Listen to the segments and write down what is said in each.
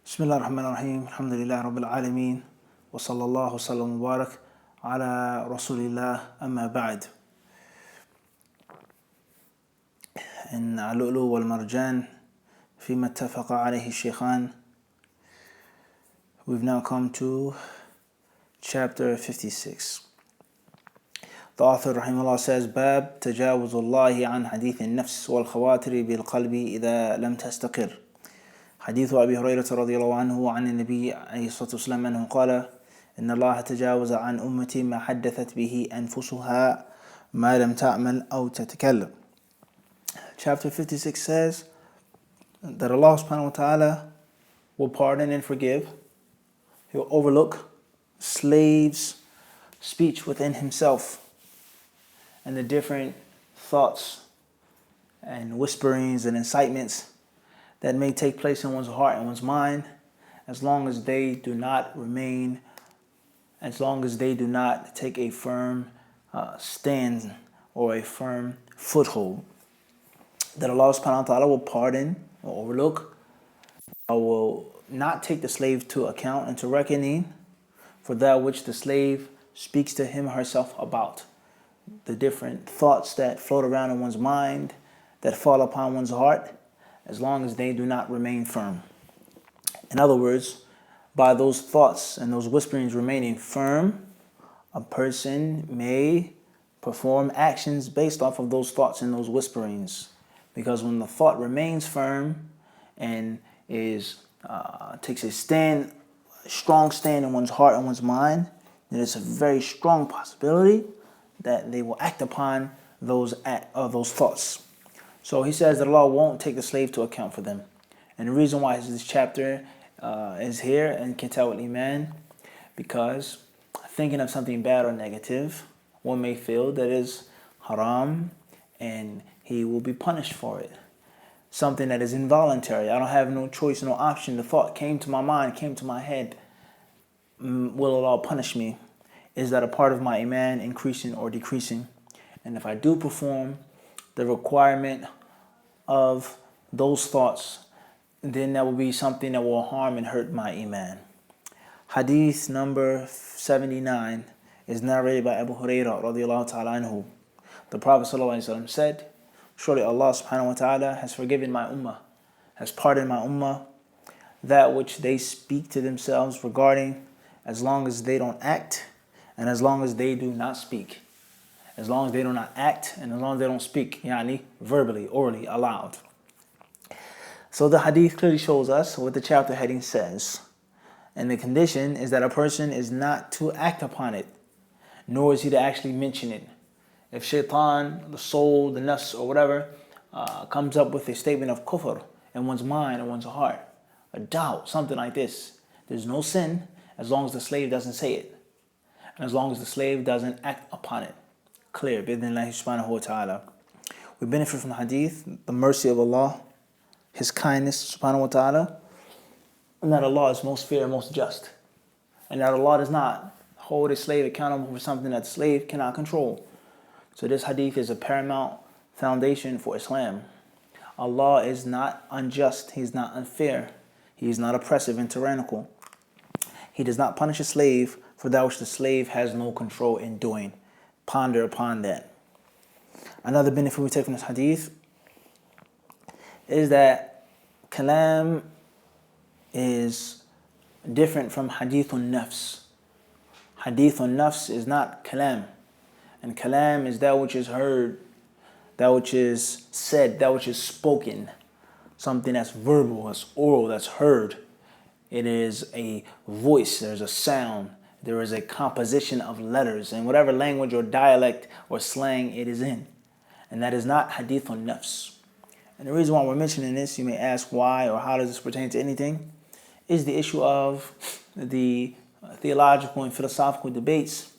بسم الله الرحمن الرحيم الحمد لله رب العالمين وصلى الله وسلم وبارك على رسول الله أما بعد. إن اللؤلؤ والمرجان فيما اتفق عليه الشيخان. We've now come to chapter 56. The author rahimahullah says باب تجاوز الله عن حديث النفس والخواطر بالقلب إذا لم تستقر. حديث أبي هريرة رضي الله عنه عن النبي عليه الصلاة والسلام أنه قال إن الله تجاوز عن أمتي ما حدثت به أنفسها ما لم تعمل أو تتكلم. Chapter 56 says that Allah subhanahu wa ta'ala will pardon and forgive. He'll overlook slave's speech within himself and the different thoughts and whisperings and incitements that may take place in one's heart and one's mind, as long as they do not take a firm stand or a firm foothold. That Allah subhanahu wa ta'ala will pardon or overlook, or will not take the slave to account and to reckoning for that which the slave speaks to him or herself about. The different thoughts that float around in one's mind, that fall upon one's heart, as long as they do not remain firm. In other words, by those thoughts and those whisperings remaining firm, a person may perform actions based off of those thoughts and those whisperings. Because when the thought remains firm and takes a strong stand in one's heart and one's mind, then it's a very strong possibility that they will act upon those thoughts. So he says that Allah won't take the slave to account for them. And the reason why this chapter is here in Kitab al-Iman, because thinking of something bad or negative, one may feel that is haram and he will be punished for it. Something that is involuntary. I don't have no choice, no option. The thought came to my mind, came to my head. Will Allah punish me? Is that a part of my iman increasing or decreasing? And if I do perform the requirement of those thoughts, then that will be something that will harm and hurt my iman. Hadith number 79 is narrated by Abu Hurairah radiallahu ta'ala anhu. The Prophet sallallahu alaihi wasallam said, surely Allah subhanahu wa ta'ala has forgiven my ummah, has pardoned my ummah that which they speak to themselves regarding, as long as they don't act and as long as they do not speak. As long as they do not act and as long as they don't speak, yani verbally, orally, aloud. So the hadith clearly shows us what the chapter heading says. And the condition is that a person is not to act upon it, nor is he to actually mention it. If shaitan, the soul, the nafs, or whatever, comes up with a statement of kufr in one's mind or one's heart, a doubt, something like this, there's no sin as long as the slave doesn't say it. And as long as the slave doesn't act upon it. Clear, bi'idhnillahi subhanahu wa ta'ala. We benefit from the hadith, the mercy of Allah, His kindness subhanahu wa ta'ala, and that Allah is most fair, most just. And that Allah does not hold a slave accountable for something that the slave cannot control. So this hadith is a paramount foundation for Islam. Allah is not unjust, He is not unfair, He is not oppressive and tyrannical. He does not punish a slave for that which the slave has no control in doing. Ponder upon that. Another benefit we take from this hadith is that kalam is different from hadithun nafs. Hadithun nafs is not kalam. And kalam is that which is heard, that which is said, that which is spoken. Something that's verbal, that's oral, that's heard. It is a voice, there's a sound. There is a composition of letters in whatever language or dialect or slang it is in. And that is not hadithun nafs. And the reason why we're mentioning this, you may ask why or how does this pertain to anything, is the issue of the theological and philosophical debates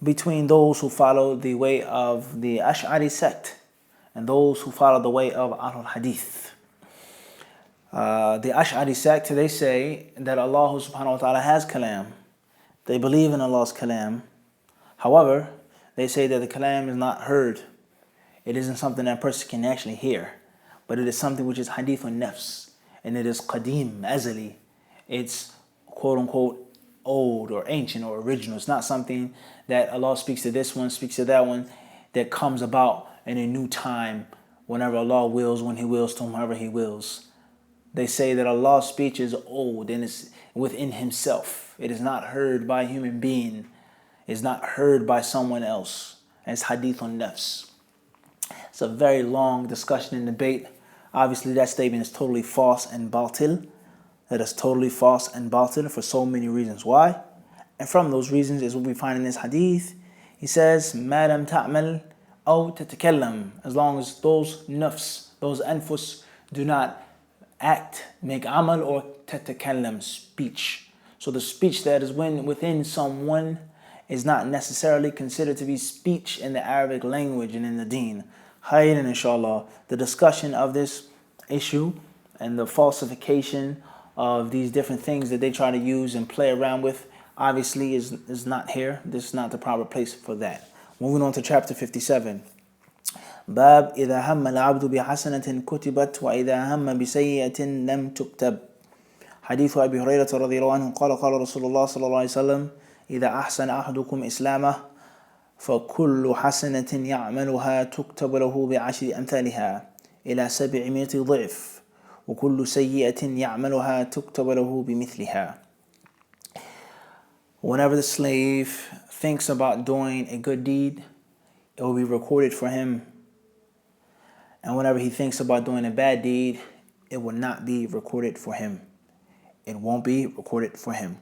between those who follow the way of the Ash'ari sect and those who follow the way of Ahlul Hadith. The Ash'ari sect, they say that Allah subhanahu wa ta'ala has kalam. They believe in Allah's kalam. However, they say that the kalam is not heard. It isn't something that a person can actually hear. But it is something which is hadithun nafs. and it is qadim, azali. It's quote unquote old or ancient or original. It's not something that Allah speaks to this one, speaks to that one, that comes about in a new time whenever Allah wills, when He wills, to whomever He wills. They say that Allah's speech is old and it's within Himself. It is not heard by a human being. It's not heard by someone else. And it's hadith on nafs. It's a very long discussion and debate. Obviously, that statement is totally false and batil. That is totally false and batil for so many reasons. Why? And from those reasons is what we find in this hadith. He says, "Madam ta'mal aw tatakallam," as long as those nafs, those anfus, do not act, make amal, or tatakallam, speech. So the speech that is within someone is not necessarily considered to be speech in the Arabic language and in the deen. Khayran, inshallah, the discussion of this issue and the falsification of these different things that they try to use and play around with obviously is not here. This is not the proper place for that. Moving on to chapter 57. باب إذا هم العبد بحسنة كتبت وإذا هم بسيئة لم تكتب. حديث أبي هريرة رضي الله عنه قال قال رسول الله صلى الله عليه وسلم إذا أحسن أحدكم إسلامه فكل حسنة يعملها تكتب له بعشر أمثالها إلى 700 ضعف وكل سيئة يعملها تكتب له بمثلها. Whenever the slave thinks about doing a good deed, it will be recorded for him. And whenever he thinks about doing a bad deed, it will not be recorded for him. It won't be recorded for him.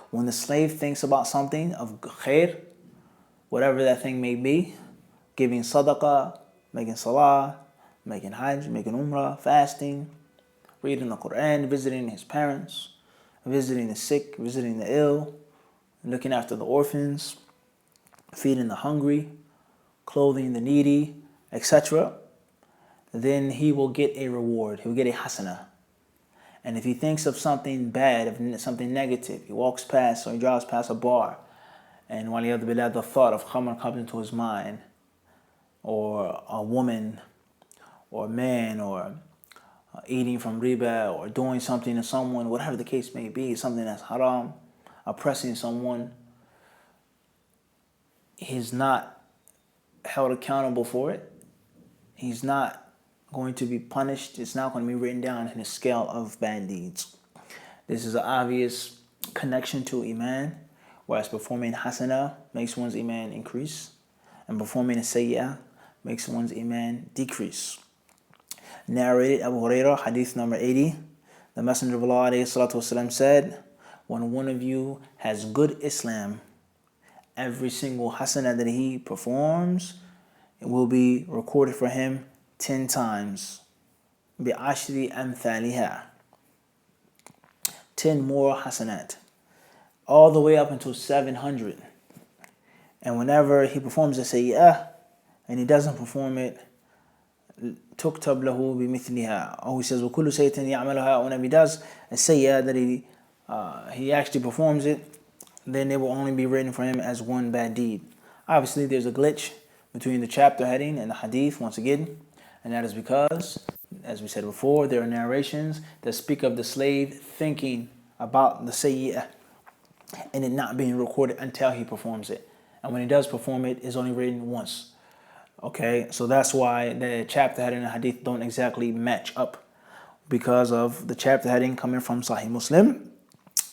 When the slave thinks about something of khair, whatever that thing may be, giving sadaqah, making salah, making hajj, making umrah, fasting, reading the Quran, visiting his parents, visiting the sick, visiting the ill, looking after the orphans, feeding the hungry, clothing the needy, etc., then he will get a reward. He will get a hasanah. And if he thinks of something bad, of something negative, he walks past or he drives past a bar, and waliyadhu billah, the thought of khamr comes into his mind, or a woman, or a man, or eating from riba, or doing something to someone, whatever the case may be, something that's haram, oppressing someone, he's not held accountable for it. He's not going to be punished. It's not going to be written down in a scale of bad deeds. This is an obvious connection to iman, whereas performing hasanah makes one's iman increase, and performing a sayyah makes one's iman decrease. Narrated Abu Hurairah, hadith number 80. The Messenger of Allah ﷺ said, when one of you has good Islam, every single hasanah that he performs, it will be recorded for him 10 times. بِعَشْرِ أَمْثَالِهَا. 10 more hasanat. All the way up until 700. And whenever he performs a sayyah, and he doesn't perform it, تُكْتَبْ لَهُ بِمِثْلِهَا. Or he says, وَكُلُّ سَيِّئَةٍ يَعْمَلُهَا. Whenever he does a sayyah, that he actually performs it, then it will only be written for him as one bad deed. Obviously, there's a glitch between the chapter heading and the hadith once again, and that is because, as we said before, there are narrations that speak of the slave thinking about the sayyah and it not being recorded until he performs it. And when he does perform it, it's only written once. Okay, so that's why the chapter heading and the hadith don't exactly match up, because of the chapter heading coming from Sahih Muslim,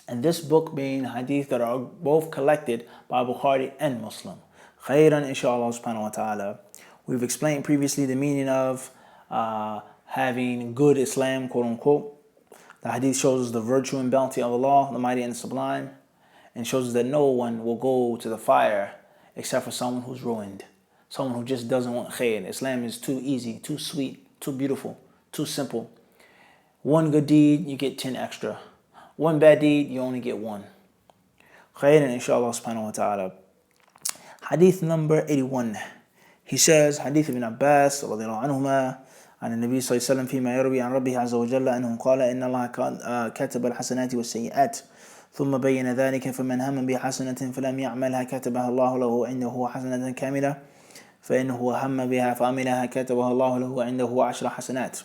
and this book being hadith that are both collected by Bukhari and Muslim. Khayran, inshallah subhanahu wa ta'ala. We've explained previously the meaning of having good Islam, quote unquote. The hadith shows us the virtue and bounty of Allah, the mighty and the sublime, and shows us that no one will go to the fire except for someone who's ruined, someone who just doesn't want khair. Islam is too easy, too sweet, too beautiful, too simple. One good deed, you get 10 extra. One bad deed, you only get 1. Khayran, inshallah subhanahu wa ta'ala. Hadith number 81. He says, Hadith ibn Abbas رضي الله عنهما عن النبي صلى الله عليه وسلم فيما يروي عن ربه عز وجل أنه قال إن الله كتب الحسنات والسيئات ثم بين ذلك فمن هم بحسنة فلم يعملها كتبها الله له عنده حسنة كاملة فإنه هم بها فعملها كتبها الله له عنده 10 حسنات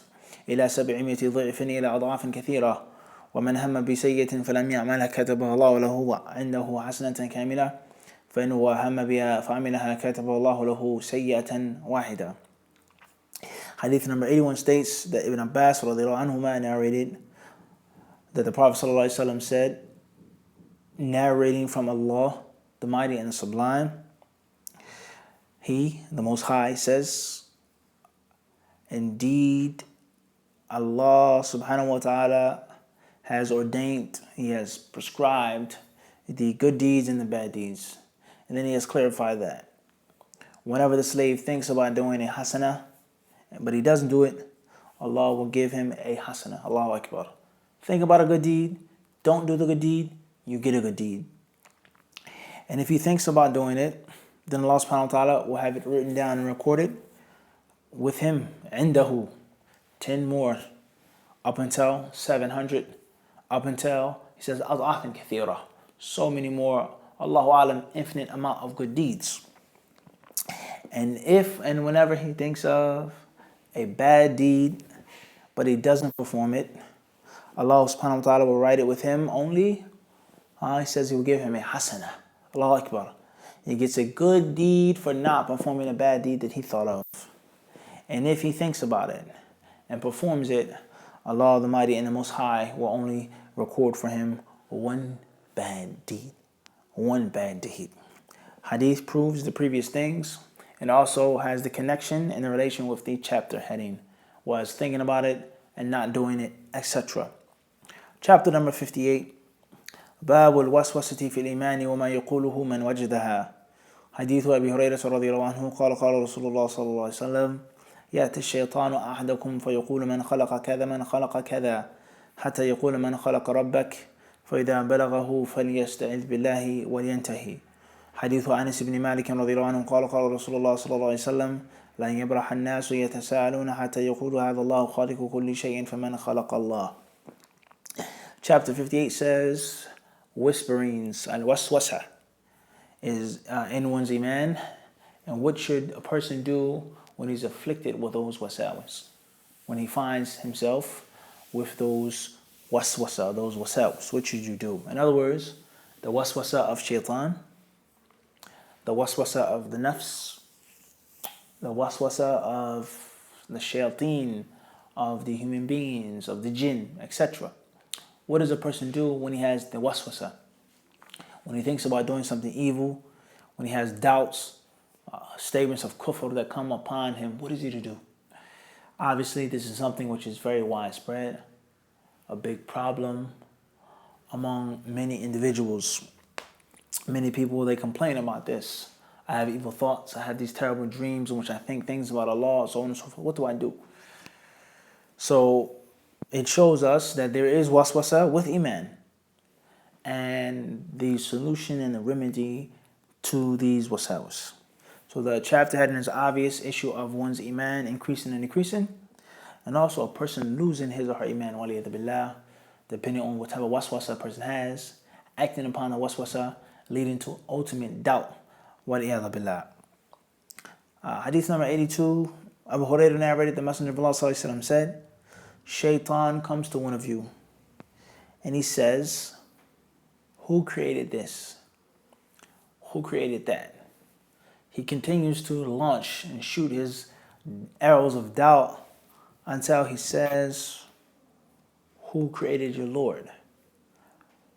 إلى 700 ضعف إلى أضعاف كثيرة ومن هم بسيئة فلم يعملها كتبها الله له عنده حسنة كاملة فإن هو هم بها فعملها كتبها الله له سيئة واحدة. Hadith number 81 states that Ibn Abbas radiallahu anhuma narrated that the Prophet sallallahu alaihi wasallam said, narrating from Allah, the Mighty and the Sublime, He, the Most High, says, indeed, Allah subhanahu wa ta'ala has ordained, He has prescribed the good deeds and the bad deeds. And then He has clarified that whenever the slave thinks about doing a hasana, but he doesn't do it, Allah will give him a hasana. Allahu Akbar. Think about a good deed, don't do the good deed, you get a good deed. And if he thinks about doing it, then Allah subhanahu wa ta'ala will have it written down and recorded with him, indahu, 10 more, up until 700, up until, he says, ad'afin kathira, so many more, Allahu alam, infinite amount of good deeds. And if and whenever he thinks of a bad deed, but he doesn't perform it, Allah subhanahu wa ta'ala will write it with him only. He says He will give him a hasana. Allahu Akbar. He gets a good deed for not performing a bad deed that he thought of. And if he thinks about it and performs it, Allah the Mighty and the Most High will only record for him one bad deed. One bad deed. Hadith proves the previous things and also has the connection and the relation with the chapter heading, was thinking about it and not doing it, etc. Chapter number 58, باب الوسوسة في الإيمان وما يقوله من وجدها. حديث أبي هريرة رضي الله عنه قال قال رسول الله صلى الله عليه وسلم يأتي الشيطان أحدكم فيقول من خلق كذا من خلق كذا حتى يقول من خلق ربك فإذا بلغه فليستعذ بالله ولينتهي. حديث أنس بن مالك رضي الله عنه قال قال رسول الله صلى الله عليه وسلم لن يبرح الناس يتساءلون حتى يقول هذا الله خالق كل شيء فمن خلق الله. Chapter 58 says whisperings and waswasa is in one's iman, and what should a person do when he's afflicted with those wasawas, when he finds himself with those waswasa, those wasawas, what should you do? In other words, the waswasa of shaitan, the waswasa of the nafs, the waswasa of the shayateen, of the human beings, of the jinn, etc. What does a person do when he has the waswasa? When he thinks about doing something evil, when he has doubts, statements of kufr that come upon him, what is he to do? Obviously, this is something which is very widespread, a big problem among many individuals. Many people, they complain about this. I have evil thoughts, I have these terrible dreams in which I think things about Allah, so on and so forth. What do I do? So it shows us that there is waswasa with iman, and the solution and the remedy to these wasawas. So the chapter had an obvious issue of one's iman increasing and decreasing, and also a person losing his or her iman, waliyadu billah, depending on what type of waswasa a person has, acting upon the waswasa, leading to ultimate doubt, waliyadu billah. Hadith number 82, Abu Hurairah narrated, the Messenger of Allah sallallahu alaihi wasallam said, Shaitan comes to one of you and he says, who created this? Who created that? He continues to launch and shoot his arrows of doubt until he says, who created your Lord?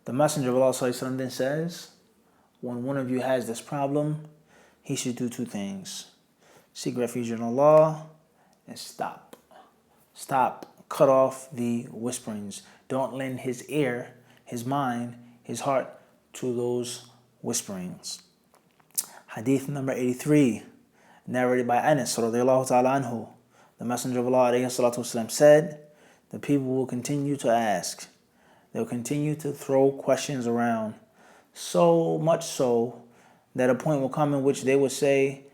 The Messenger of Allah sallallahu alaihi wasallam then says, when one of you has this problem, he should do two things: seek refuge in Allah and stop. Cut off the whisperings. Don't lend his ear, his mind, his heart to those whisperings. Hadith number 83, narrated by Anas radiallahu ta'ala anhu. The Messenger of Allah alayhi salatu wasalam said, the people will continue to ask. They'll continue to throw questions around, so much so that a point will come in which they will say,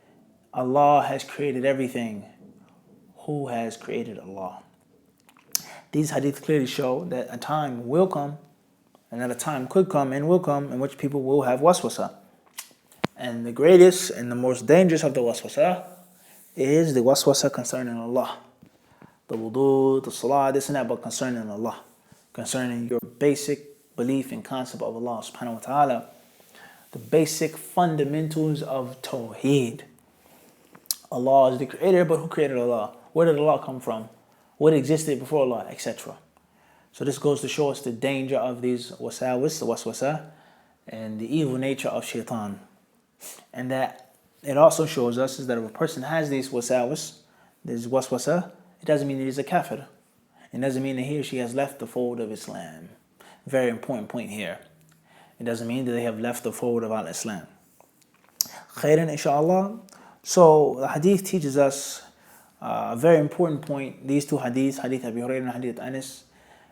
Allah has created everything. Who has created Allah? These hadiths clearly show that a time will come, and that a time could come and will come, in which people will have waswasa. And the greatest and the most dangerous of the waswasa is the waswasa concerning Allah. the wudu, the salah, this and that, but concerning Allah, concerning your basic belief and concept of Allah subhanahu wa ta'ala, the basic fundamentals of Tawheed. Allah is the creator, but who created Allah? Where did Allah come from? What existed before Allah, etc. So this goes to show us the danger of these wasawis, the waswasa, and the evil nature of shaitan. And that it also shows us is that if a person has these wasawis, this waswasa, it doesn't mean that he's a kafir. It doesn't mean that he or she has left the fold of Islam. Very important point here. It doesn't mean that they have left the fold of Islam. Khairan, inshallah. So the hadith teaches us a very important point. These two hadiths, Hadith Abi Hurairah and Hadith Anas,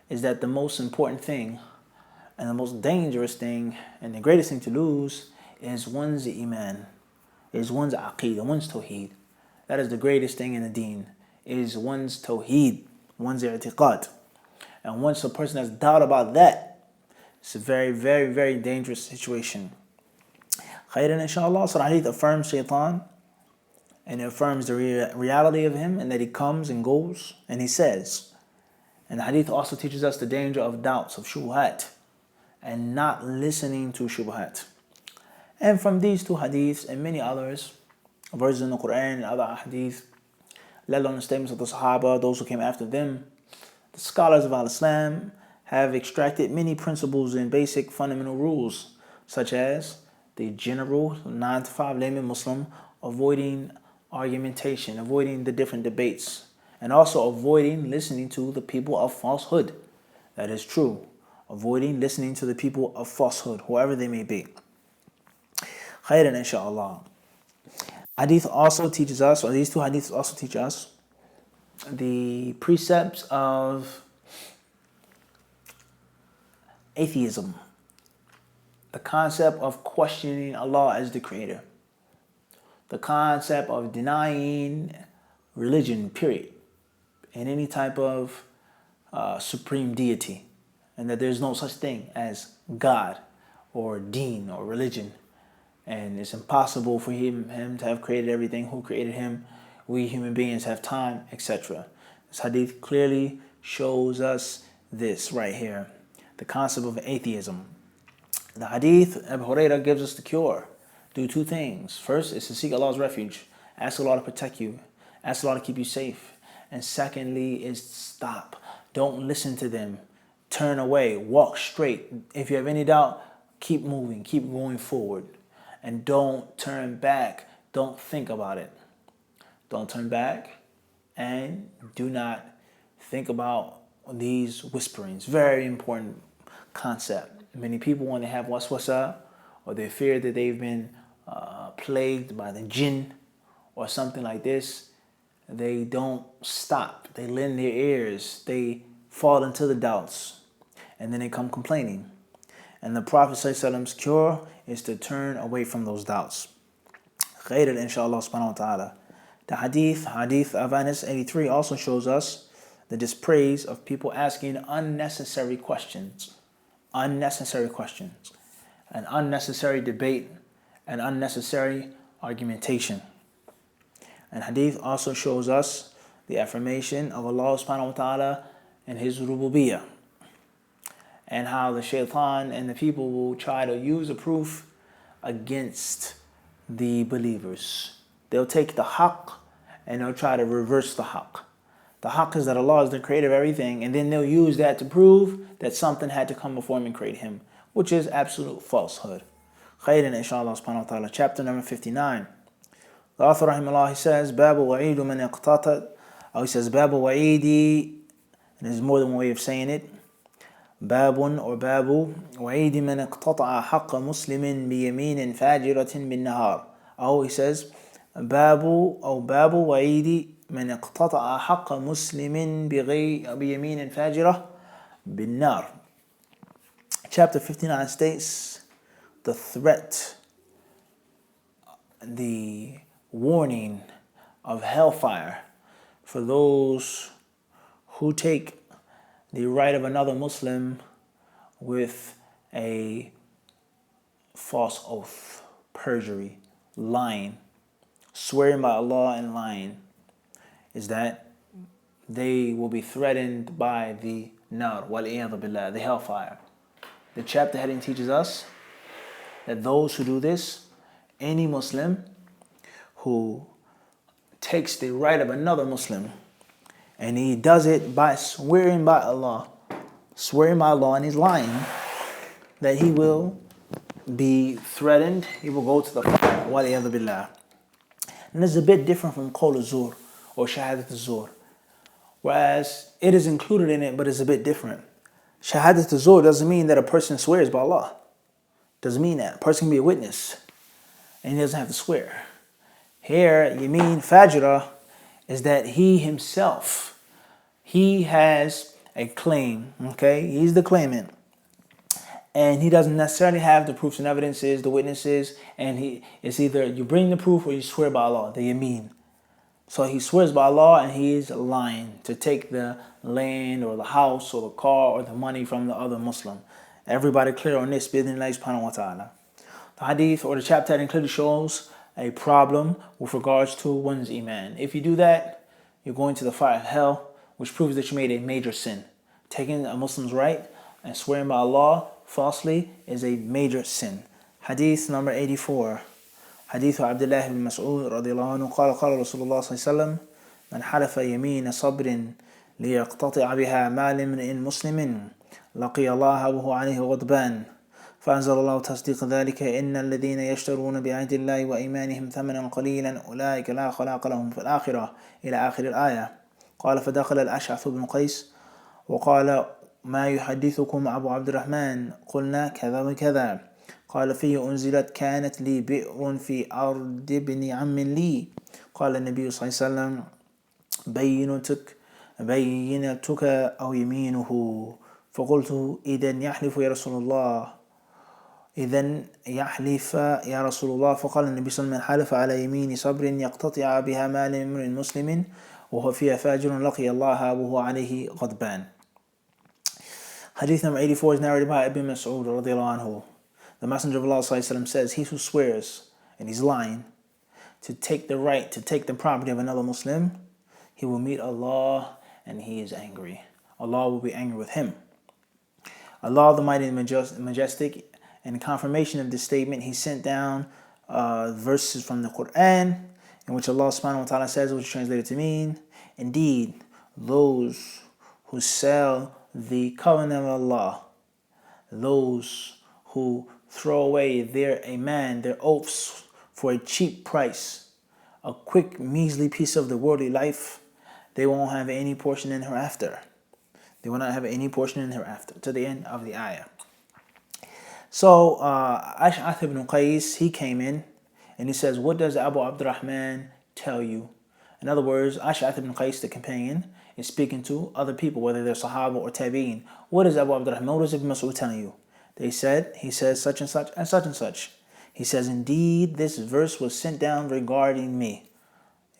is that the most important thing and the most dangerous thing and the greatest thing to lose is one's iman, is one's aqeedah, one's tawheed. That is the greatest thing in the deen, is one's tawheed, one's i'tiqad. And once a person has doubt about that, it's a very, very, very dangerous situation. Khairan, inshallah. So the hadith affirms shaitan, and it affirms the reality of him, and that he comes and goes, and he says. And the hadith also teaches us the danger of doubts, of shubuhat, and not listening to shubuhat. And from these two hadiths and many others, verses in the Quran and other hadith, let alone the statements of the Sahaba, those who came after them, the scholars of Al-Islam have extracted many principles and basic fundamental rules, such as the general 9 to 5 layman Muslim avoiding argumentation, avoiding the different debates, and also avoiding listening to the people of falsehood. That is true. Avoiding listening to the people of falsehood, whoever they may be. Khairan, inshallah. Hadith also teaches us, or these two hadiths also teach us, the precepts of atheism. The concept of questioning Allah as the creator. The concept of denying religion, period, and any type of supreme deity, and that there's no such thing as God or deen or religion, and it's impossible for him to have created everything. Who created him? We human beings have time, etc. This hadith clearly shows us this right here, the concept of atheism. The hadith, Abu Hurairah gives us the cure. Do two things. First is to seek Allah's refuge. Ask Allah to protect you. Ask Allah to keep you safe. And secondly is stop. Don't listen to them. Turn away. Walk straight. If you have any doubt, keep moving. Keep going forward. And don't turn back. Don't think about it. Don't turn back. And do not think about these whisperings. Very important concept. Many people, when they have waswasa, or they fear that they've been plagued by the jinn or something like this, they don't stop. They lend their ears. They fall into the doubts. And then they come complaining. And the Prophet ﷺ's cure is to turn away from those doubts. Khairan, inshallah subhanahu wa ta'ala. The hadith of Anas 83 also shows us the dispraise of people asking unnecessary questions. Unnecessary questions. An unnecessary debate, and unnecessary argumentation. And hadith also shows us the affirmation of Allah subhanahu wa ta'ala and His rububiyyah, and how the shaitan and the people will try to use a proof against the believers. They'll take the haqq and they'll try to reverse the haqq. The haqq is that Allah is the creator of everything, and then they'll use that to prove that something had to come before Him and create Him, which is absolute falsehood. Khairan, inshallah subhanahu wa ta'ala. Chapter number 59. The author, rahimahullah, he says, Babu wa'idu man iqtatat, or he says, Babu wa'idi, and there's more than one way of saying it. Babun or Babu wa'idi man iqtata'a haqqa muslimin biyaminin fajiratin bin nahar. Oh, he says, Babu wa'idi man iqtata'a haqqa muslimin biyaminin fajirah bin nar. Chapter 59 states the threat, the warning of hellfire for those who take the right of another Muslim with a false oath, perjury, lying, swearing by Allah and lying, is that they will be threatened by the nar, wal-iyadhu billah, the hellfire. The chapter heading teaches us that those who do this, any Muslim who takes the right of another Muslim and he does it by swearing by Allah, and he's lying, that he will be threatened, he will go to the fire, wal-iyadhu billah. And this is a bit different from qawl al-zur or shahadat al-zur, whereas it is included in it, but it's a bit different. Shahadat al-zur doesn't mean that a person swears by Allah. Doesn't mean that. A person can be a witness and he doesn't have to swear. Here, Yameen Fajra is that he himself, he has a claim, okay? He's the claimant. And he doesn't necessarily have the proofs and evidences, the witnesses, and it's either you bring the proof or you swear by Allah, the Yameen. So he swears by Allah and he is lying to take the land or the house or the car or the money from the other Muslim. Everybody clear on this, bi'idhnillahi subhanahu wa ta'ala. The hadith or the chapter heading clearly shows a problem with regards to one's iman. If you do that, you're going to the fire of hell, which proves that you made a major sin. Taking a Muslim's right and swearing by Allah falsely is a major sin. Hadith number 84. Hadith Abdullah ibn Mas'ud radiyallahu anhu قال قال رسول الله صلى الله عليه وسلم من حلف يمين صبر ليقتطع بها مال امرئ مسلم لقي الله وهو عليه غضبان فأنزل الله تصديق ذلك إن الذين يشترون بعهد الله وإيمانهم ثمنا قليلا أولئك لا خلاق لهم في الآخرة إلى آخر الآية. قال فدخل الأشعث بن قيس وقال ما يحدثكم أبو عبد الرحمن قلنا كذا وكذا قال فيه أنزلت كانت لي بئر في أرض ابن عم لي قال النبي صلى الله عليه وسلم بينتك أو يمينه فقلت إذن يحلف يا رسول الله إذن يحلف يا رسول الله فقال النبي صلى الله عليه وسلم حلف على يمين صبر يقتطع بها مال امرئ مسلم وهو فيها فاجر لقي الله وهو عليه غضبان. Hadith number 84 is narrated by Ibn Mas'ud radiyallahu anhu. The Messenger of Allah says, he who swears, and he's lying, to take the right, to take the property of another Muslim, he will meet Allah and he is angry. Allah will be angry with him. Allah the Mighty and Majestic, in confirmation of this statement, he sent down verses from the Quran, in which Allah subhanahu wa ta'ala says, which is translated to mean, indeed, those who sell the covenant of Allah, those who throw away their oaths for a cheap price, a quick, measly piece of the worldly life, they won't have any portion in hereafter. They will not have any portion in hereafter, to the end of the ayah. So, Ash'ath ibn Qais, he came in, and he says, what does Abu Abdurrahman tell you? In other words, Ash'ath ibn Qais, the companion, is speaking to other people, whether they're Sahaba or Tabi'in. What is Abu Abdurrahman? What is Ibn Mas'ud telling you? He says such and such and such and such. He says, indeed, this verse was sent down regarding me.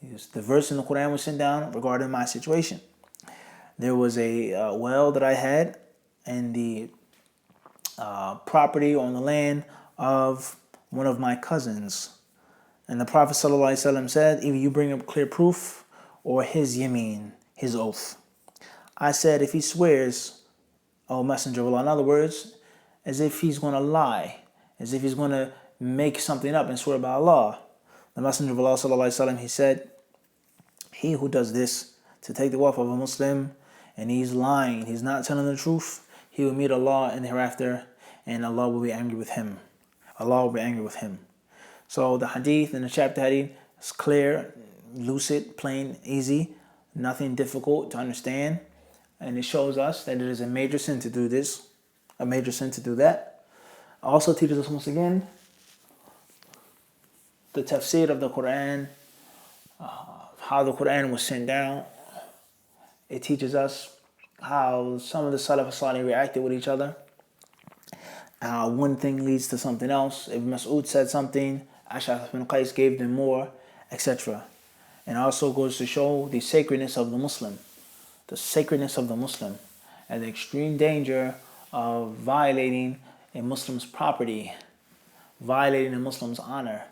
The verse in the Quran was sent down regarding my situation. There was a well that I had in the property on the land of one of my cousins. And the Prophet ﷺ said, either you bring up clear proof or his yameen, his oath. I said, if he swears, O Messenger of Allah, in other words, as if he's going to lie, as if he's going to make something up and swear by Allah. The Messenger of Allah ﷺ, he said, he who does this to take the wealth of a Muslim and he's lying, he's not telling the truth, he will meet Allah in the hereafter and Allah will be angry with him. Allah will be angry with him. So the hadith and the chapter hadith is clear, lucid, plain, easy, nothing difficult to understand. And it shows us that it is a major sin to do this, a major sin to do that. Also teaches us once again the tafsir of the Quran, how the Quran was sent down. It teaches us how some of the Salaf Salih reacted with each other. One thing leads to something else. Ibn Mas'ud said something, Ash'ath ibn Qais gave them more, etc. And also goes to show the sacredness of the Muslim. The sacredness of the Muslim and the extreme danger of violating a Muslim's property, violating a Muslim's honor,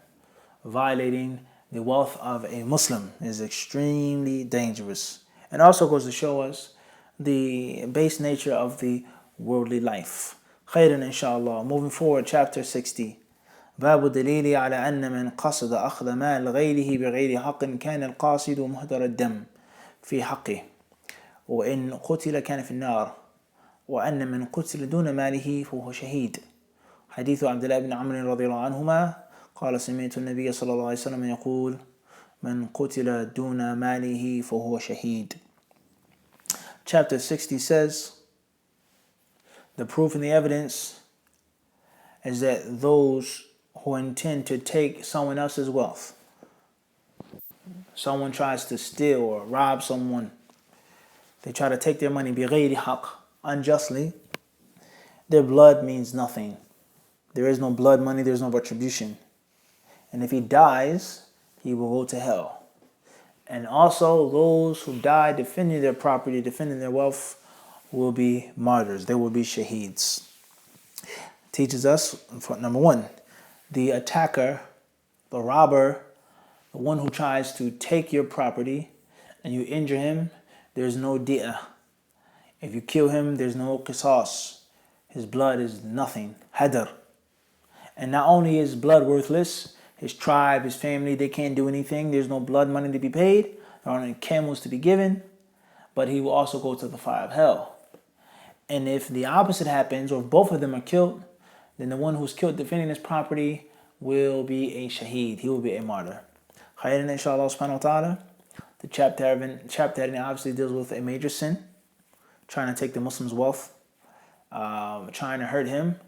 violating the wealth of a Muslim is extremely dangerous. And also goes to show us the base nature of the worldly life. Khairan inshallah. Moving forward, chapter 60. باب الدليل على أن من قصد أخذ مال غيره بغير حق كان القاصد مهدر الدم في حقه وإن قتل كان في النار وأن من قتل دون ماله فهو شهيد. حديث عبد الله بن عمرو رضي الله عنهما قال سمعت النبي صلى الله عليه وسلم يقول من قتل دون ماله فهو شهيد. Chapter 60 says, the proof and the evidence is that those who intend to take someone else's wealth, someone tries to steal or rob someone, they try to take their money بغير حق, unjustly, their blood means nothing. There is no blood money, there is no retribution. And if he dies, he will go to hell. And also those who die defending their property, defending their wealth, will be martyrs. They will be shaheeds. Teaches us, number one, the attacker, the robber, the one who tries to take your property and you injure him, there's no di'ah. If you kill him, there's no qisas. His blood is nothing. Hadar. And not only is blood worthless, his tribe, his family, they can't do anything. There's no blood money to be paid. There aren't any camels to be given. But he will also go to the fire of hell. And if the opposite happens, or if both of them are killed, then the one who's killed defending his property will be a shaheed. He will be a martyr. Khairan inshallah subhanahu wa ta'ala. The chapter heading obviously deals with a major sin, trying to take the Muslim's wealth, trying to hurt him,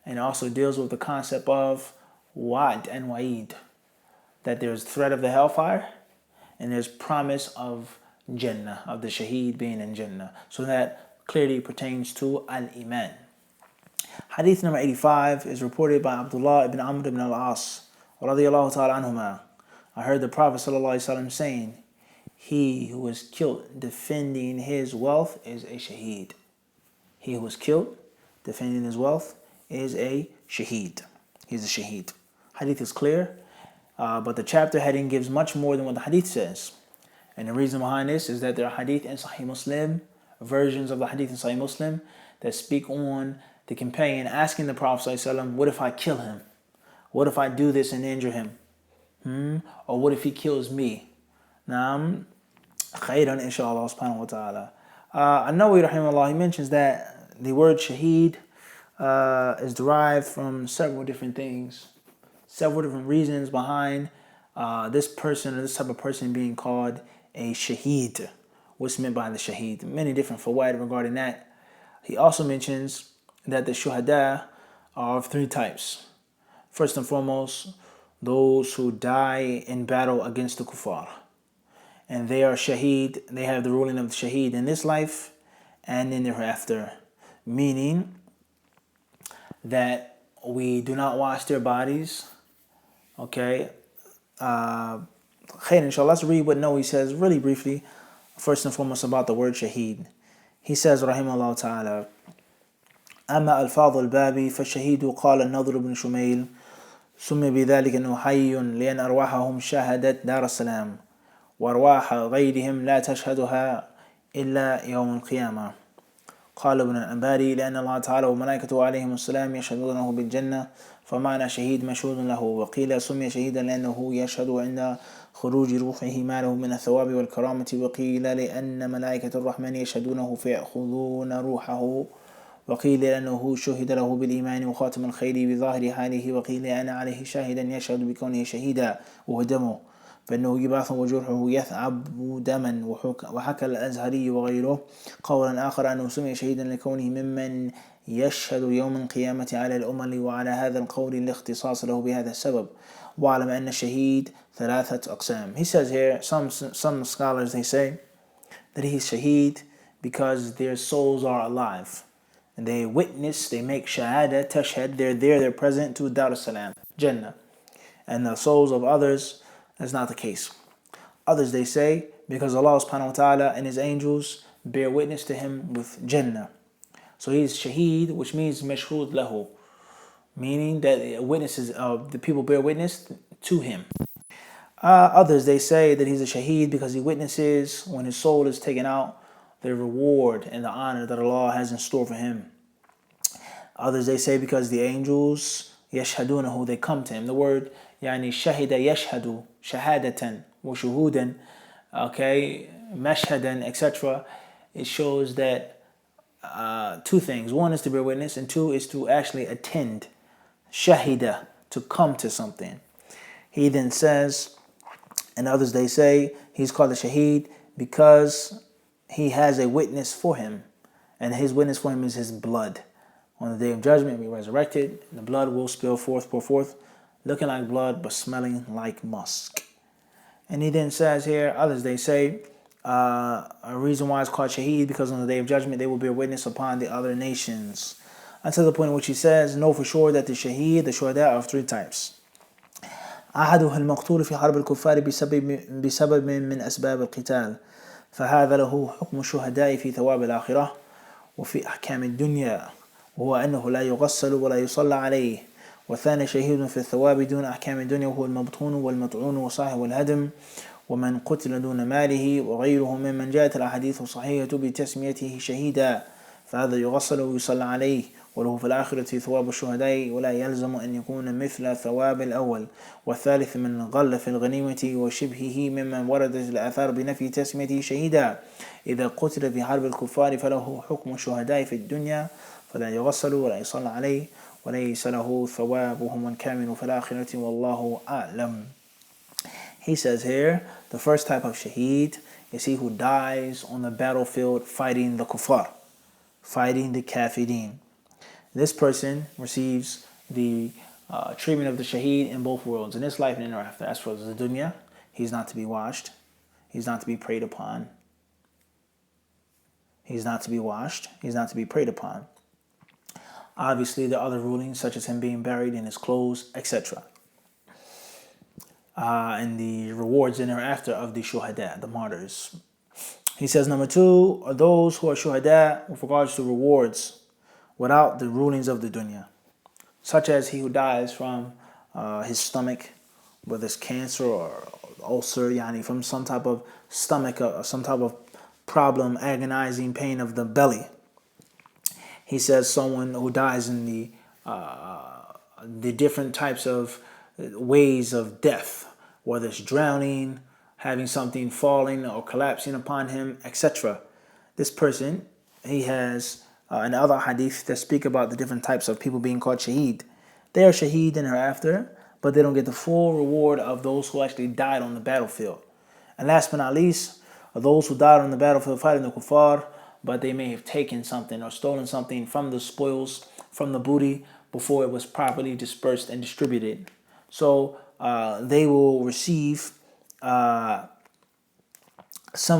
and also deals with the concept of wa'd and wa'id, that there's threat of the hellfire and there's promise of Jannah, of the shaheed being in Jannah. So that clearly pertains to al-iman. Hadith number 85 is reported by Abdullah ibn Amr ibn al-As radiyallahu ta'ala anhuma. I heard the Prophet sallallahu alaihi wasallam saying, he who was killed defending his wealth is a shaheed. He who was killed defending his wealth is a shaheed. He's a shaheed. Hadith is clear, but the chapter heading gives much more than what the hadith says. And the reason behind this is that there are hadith in Sahih Muslim, versions of the hadith in Sahih Muslim, that speak on the companion asking the Prophet ﷺ, what if I kill him? What if I do this and injure him? Or what if he kills me? Naam, khairan inshallah subhanahu wa ta'ala. An-Nawawi rahimahullah, he mentions that the word shaheed is derived from several different things, several different reasons behind this person or this type of person being called a shaheed. What's meant by the shaheed? Many different fawaid regarding that. He also mentions that the shuhada are of three types. First and foremost, those who die in battle against the kuffar. And they are shaheed, they have the ruling of the shaheed in this life and in the hereafter. Meaning that we do not wash their bodies. Okay. Inshallah, let's read what Nawawi says really briefly. First and foremost about the word shaheed. He says, rahimahullah ta'ala, أما ألفاظ الباب فالشهيد قال النضر بن شميل سمي بذلك أنه حي لأن أرواحهم شاهدت دار السلام وأرواح غيرهم لا تشهدها إلا يوم القيامة. قال ابن الأنباري لأن الله تعالى وملائكته عليهم السلام يشهدونه بالجنة فمعنى شهيد مشهود له. وقيل سمي شهيدا لأنه يشهد عند خروج روحه ما له من الثواب والكرامة. وقيل لأن ملائكة الرحمن يشهدونه فيأخذون روحه. وقيل لأنه شهد له بالإيمان وخاتم الخير بظاهر حاله. وقيل أن عليه شاهدا يشهد بكونه شهيدا وهو دمه فإنه يبعث وجرحه يثعب دما. وحكى الأزهري وغيره قولا آخر أنه سمي شهيدا لكونه ممن يشهد يوم القيامة على الأمم. وعلى هذا القول الاختصاص له بهذا السبب. وعلم أن الشهيد ثلاثة أقسام. He says here, some scholars, they say that he's shaheed because their souls are alive. And they witness, they make shahada, tashhad, they're there, they're present to Dar as-Salam, Jannah. And the souls of others, that's not the case. Others, they say, because Allah subhanahu wa ta'ala and His angels bear witness to him with Jannah. So he's shaheed, which means mashhud lahu, meaning that witnesses, the people bear witness to him. Others, they say that he's a shaheed because he witnesses when his soul is taken out, the reward and the honor that Allah has in store for him. Others, they say because the angels, yashhadunahu, they come to him. The word, yani shahida yashhadu, shahadatan, wa shuhudan, okay, mashhadan, etc. It shows that two things. One is to bear witness, and two is to actually attend. Shahida, to come to something. He then says, and others, they say he's called a shaheed because he has a witness for him, and his witness for him is his blood. On the day of judgment, be resurrected, the blood will pour forth, looking like blood but smelling like musk. And he then says here, others, they say a reason why it's called shaheed because on the day of judgment they will bear witness upon the other nations. Until the point in which he says, know for sure that the shaheed, the shuhada, are of three types. أحدها المقتول في حرب الكفار بسبب من أسباب القتال فهذا له حكم الشهداء في ثواب الآخرة وفي أحكام الدنيا وهو أنه لا يغسل ولا يصلى عليه. والثاني شهيد في الثواب دون أحكام الدنيا وهو المبطون والمطعون وصاحب الهدم ومن قتل دون ماله وغيره ممن جاءت الأحاديث الصحيحة بتسميته شهيدا فهذا يغسل ويصلى عليه وله في الآخرة ثواب الشهداء ولا يلزم أن يكون مثل ثواب الأول. والثالث من غل في الغنيمة وشبهه ممن وردت الآثار بنفي تسميته شهيدا إذا قتل في حرب الكفار فله حكم الشهداء في الدنيا فلا يغسل ولا يصلى عليه وليس له ثوابهم كامل في الآخرة والله أعلم. He says here, the first type of shaheed is he who dies on the battlefield fighting the kuffar, fighting the kafirin. This person receives the treatment of the shaheed in both worlds, in this life and in hereafter. As for the dunya, he's not to be washed, he's not to be preyed upon. He's not to be washed, he's not to be preyed upon. Obviously, there are other rulings, such as him being buried in his clothes, etc. And the rewards in hereafter of the shuhada, the martyrs. He says, number two are those who are shuhada with regards to rewards without the rulings of the dunya, such as he who dies from his stomach, whether it's cancer or ulcer, yani from some type of stomach or some type of problem, agonizing pain of the belly. He says someone who dies in the different types of ways of death, whether it's drowning, having something falling or collapsing upon him, etc. This person, he has and other hadith that speak about the different types of people being called shaheed. They are shaheed in hereafter, but they don't get the full reward of those who actually died on the battlefield. And last but not least, are those who died on the battlefield fighting the kuffar, but they may have taken something or stolen something from the spoils, from the booty, before it was properly dispersed and distributed. So they will receive some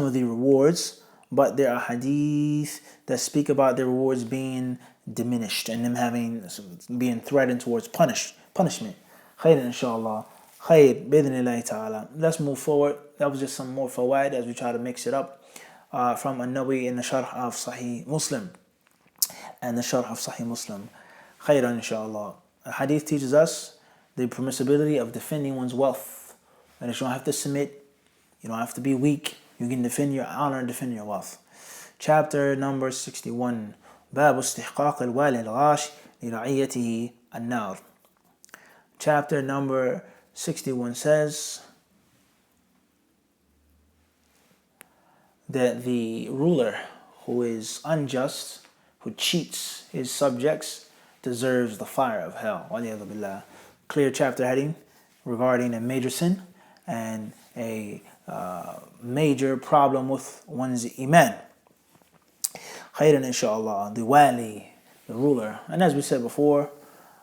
of the rewards, but there are hadith that speak about their rewards being diminished and them being threatened towards punishment. Khayr inshallah. Khayr bidhnillahi ta'ala. Let's move forward. That was just some more fawaid as we try to mix it up from An-Nawawi in the Sharh of Sahih Muslim and the Sharh of Sahih Muslim. Khayr inshallah. The hadith teaches us the permissibility of defending one's wealth. And you don't have to submit, you don't have to be weak. You can defend your honor and defend your wealth. Chapter number 61. باب استحقاق الوالي الغاش لرعيته النار. Chapter number 61 says that the ruler who is unjust, who cheats his subjects, deserves the fire of hell. Waliyadu billah. Clear chapter heading regarding a major sin and a major problem with one's iman. Khayran inshallah, the wali, the ruler. And as we said before,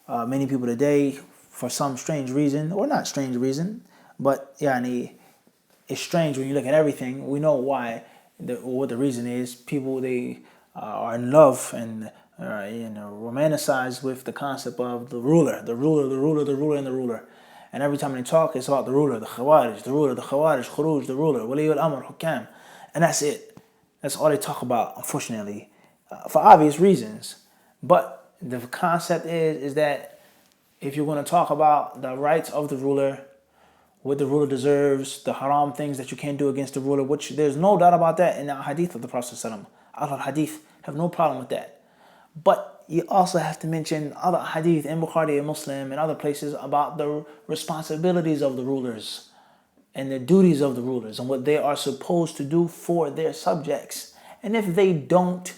many people today, for some strange reason, or not strange reason, but yani, it's strange when you look at everything. We know why, what the reason is. People, they are in love and romanticized with the concept of the ruler, and the ruler. And every time they talk, it's about the ruler, the khawarij, khuruj, the ruler, wali al-amr, hukam. And that's it. That's all they talk about, unfortunately, for obvious reasons. But the concept is that if you're going to talk about the rights of the ruler, what the ruler deserves, the haram things that you can't do against the ruler, which there's no doubt about that in the hadith of the Prophet ﷺ. Ahlul hadith have no problem with that. But you also have to mention other hadith in Bukhari and Muslim and other places about the responsibilities of the rulers and the duties of the rulers and what they are supposed to do for their subjects. And if they don't,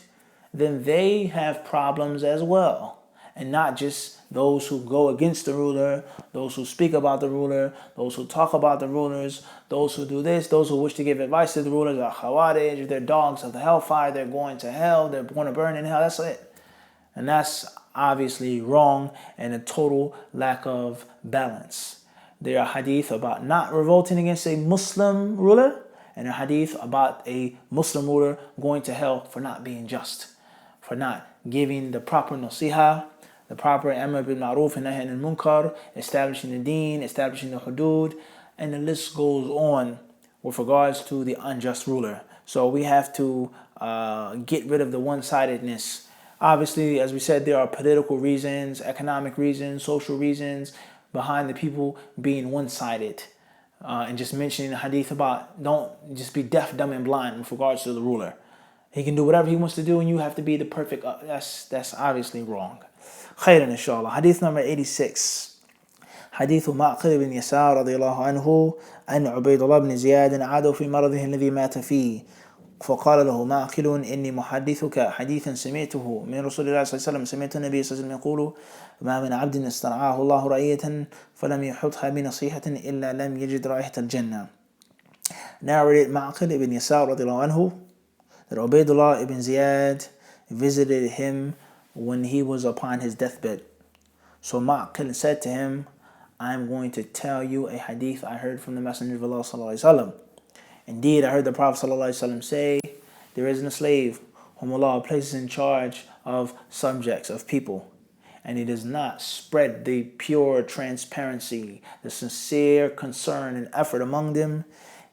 then they have problems as well. And not just those who go against the ruler, those who speak about the ruler, those who talk about the rulers, those who do this, those who wish to give advice to the rulers are khawarij, they're dogs of the hellfire, they're going to hell, they're going to burn in hell, that's it. And that's obviously wrong and a total lack of balance. There are hadith about not revolting against a Muslim ruler, and a hadith about a Muslim ruler going to hell for not being just, for not giving the proper nasiha, the proper amr bil ma'ruf and nahy anil munkar, establishing the deen, establishing the hudud, and the list goes on with regards to the unjust ruler. So we have to get rid of the one-sidedness. Obviously, as we said, there are political reasons, economic reasons, social reasons behind the people being one-sided. And just mentioning the hadith about don't just be deaf, dumb, and blind with regards to the ruler. He can do whatever he wants to do and you have to be the perfect. That's obviously wrong. Khairan inshallah. Hadith number 86. حديث معقل بن يسار رضي الله عنه أن عبيد الله بن زياد عاد في مرضه الذي مات فيه فقال له معقل إني محدثك حديثا سمعته من رسول الله صلى الله عليه وسلم سمعت النبي صلى الله عليه وسلم يقول ما من عبد استرعاه الله رعية فلم يحطها بنصيحة إلا لم يجد رائحة الجنة. Narrated معقل ibn Yasar رضي الله عنه that Ubaydullah ibn Ziyad visited him when he was upon his deathbed. So Ma'qil said to him, I am going to tell you a hadith I heard from the Messenger of Allah sallallahu alaihi wasallam. Indeed, I heard the Prophet sallallahu alaihi wasallam say, there isn't a slave whom Allah places in charge of subjects, of people, and he does not spread the pure transparency, the sincere concern and effort among them,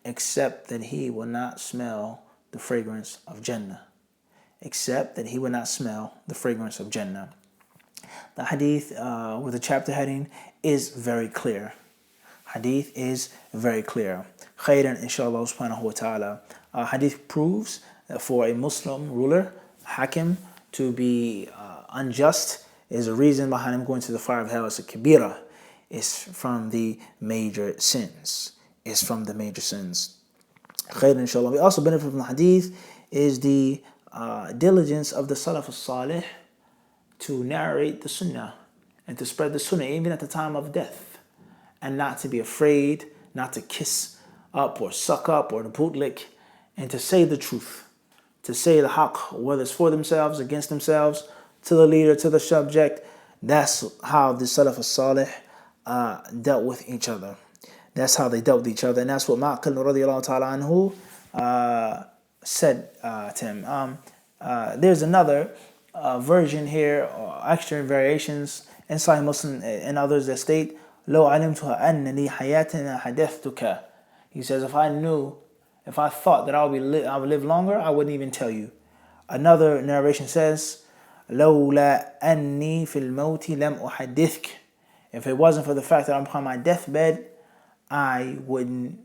except that he will not smell the fragrance of Jannah. Except that he will not smell the fragrance of Jannah. The hadith with the chapter heading is very clear. Hadith is very clear. Khairan inshallah subhanahu wa ta'ala. Hadith proves that for a Muslim ruler, hakim, to be unjust is a reason behind him going to the fire of hell. It's a kabira. It's from the major sins. It's from the major sins. Khairan inshallah. We also benefit from the hadith is the diligence of the Salaf al-Salih to narrate the Sunnah and to spread the Sunnah even at the time of death, and not to be afraid, not to kiss up or suck up or to bootlick, and to say the truth, to say the haqq, whether it's for themselves, against themselves, to the leader, to the subject. That's how the Salaf al-Salih dealt with each other. That's how they dealt with each other, and that's what Ma'qil radiallahu ta'ala anhu said to him. There's another version here, or extra variations in Sahih Muslim and others that state, لو علمتها أن لي حياتنا حدثتك. He says, if I thought that I would live longer, I wouldn't even tell you. Another narration says, لولا أني في الموت لم أحدثك. If it wasn't for the fact that I'm upon my deathbed, I wouldn't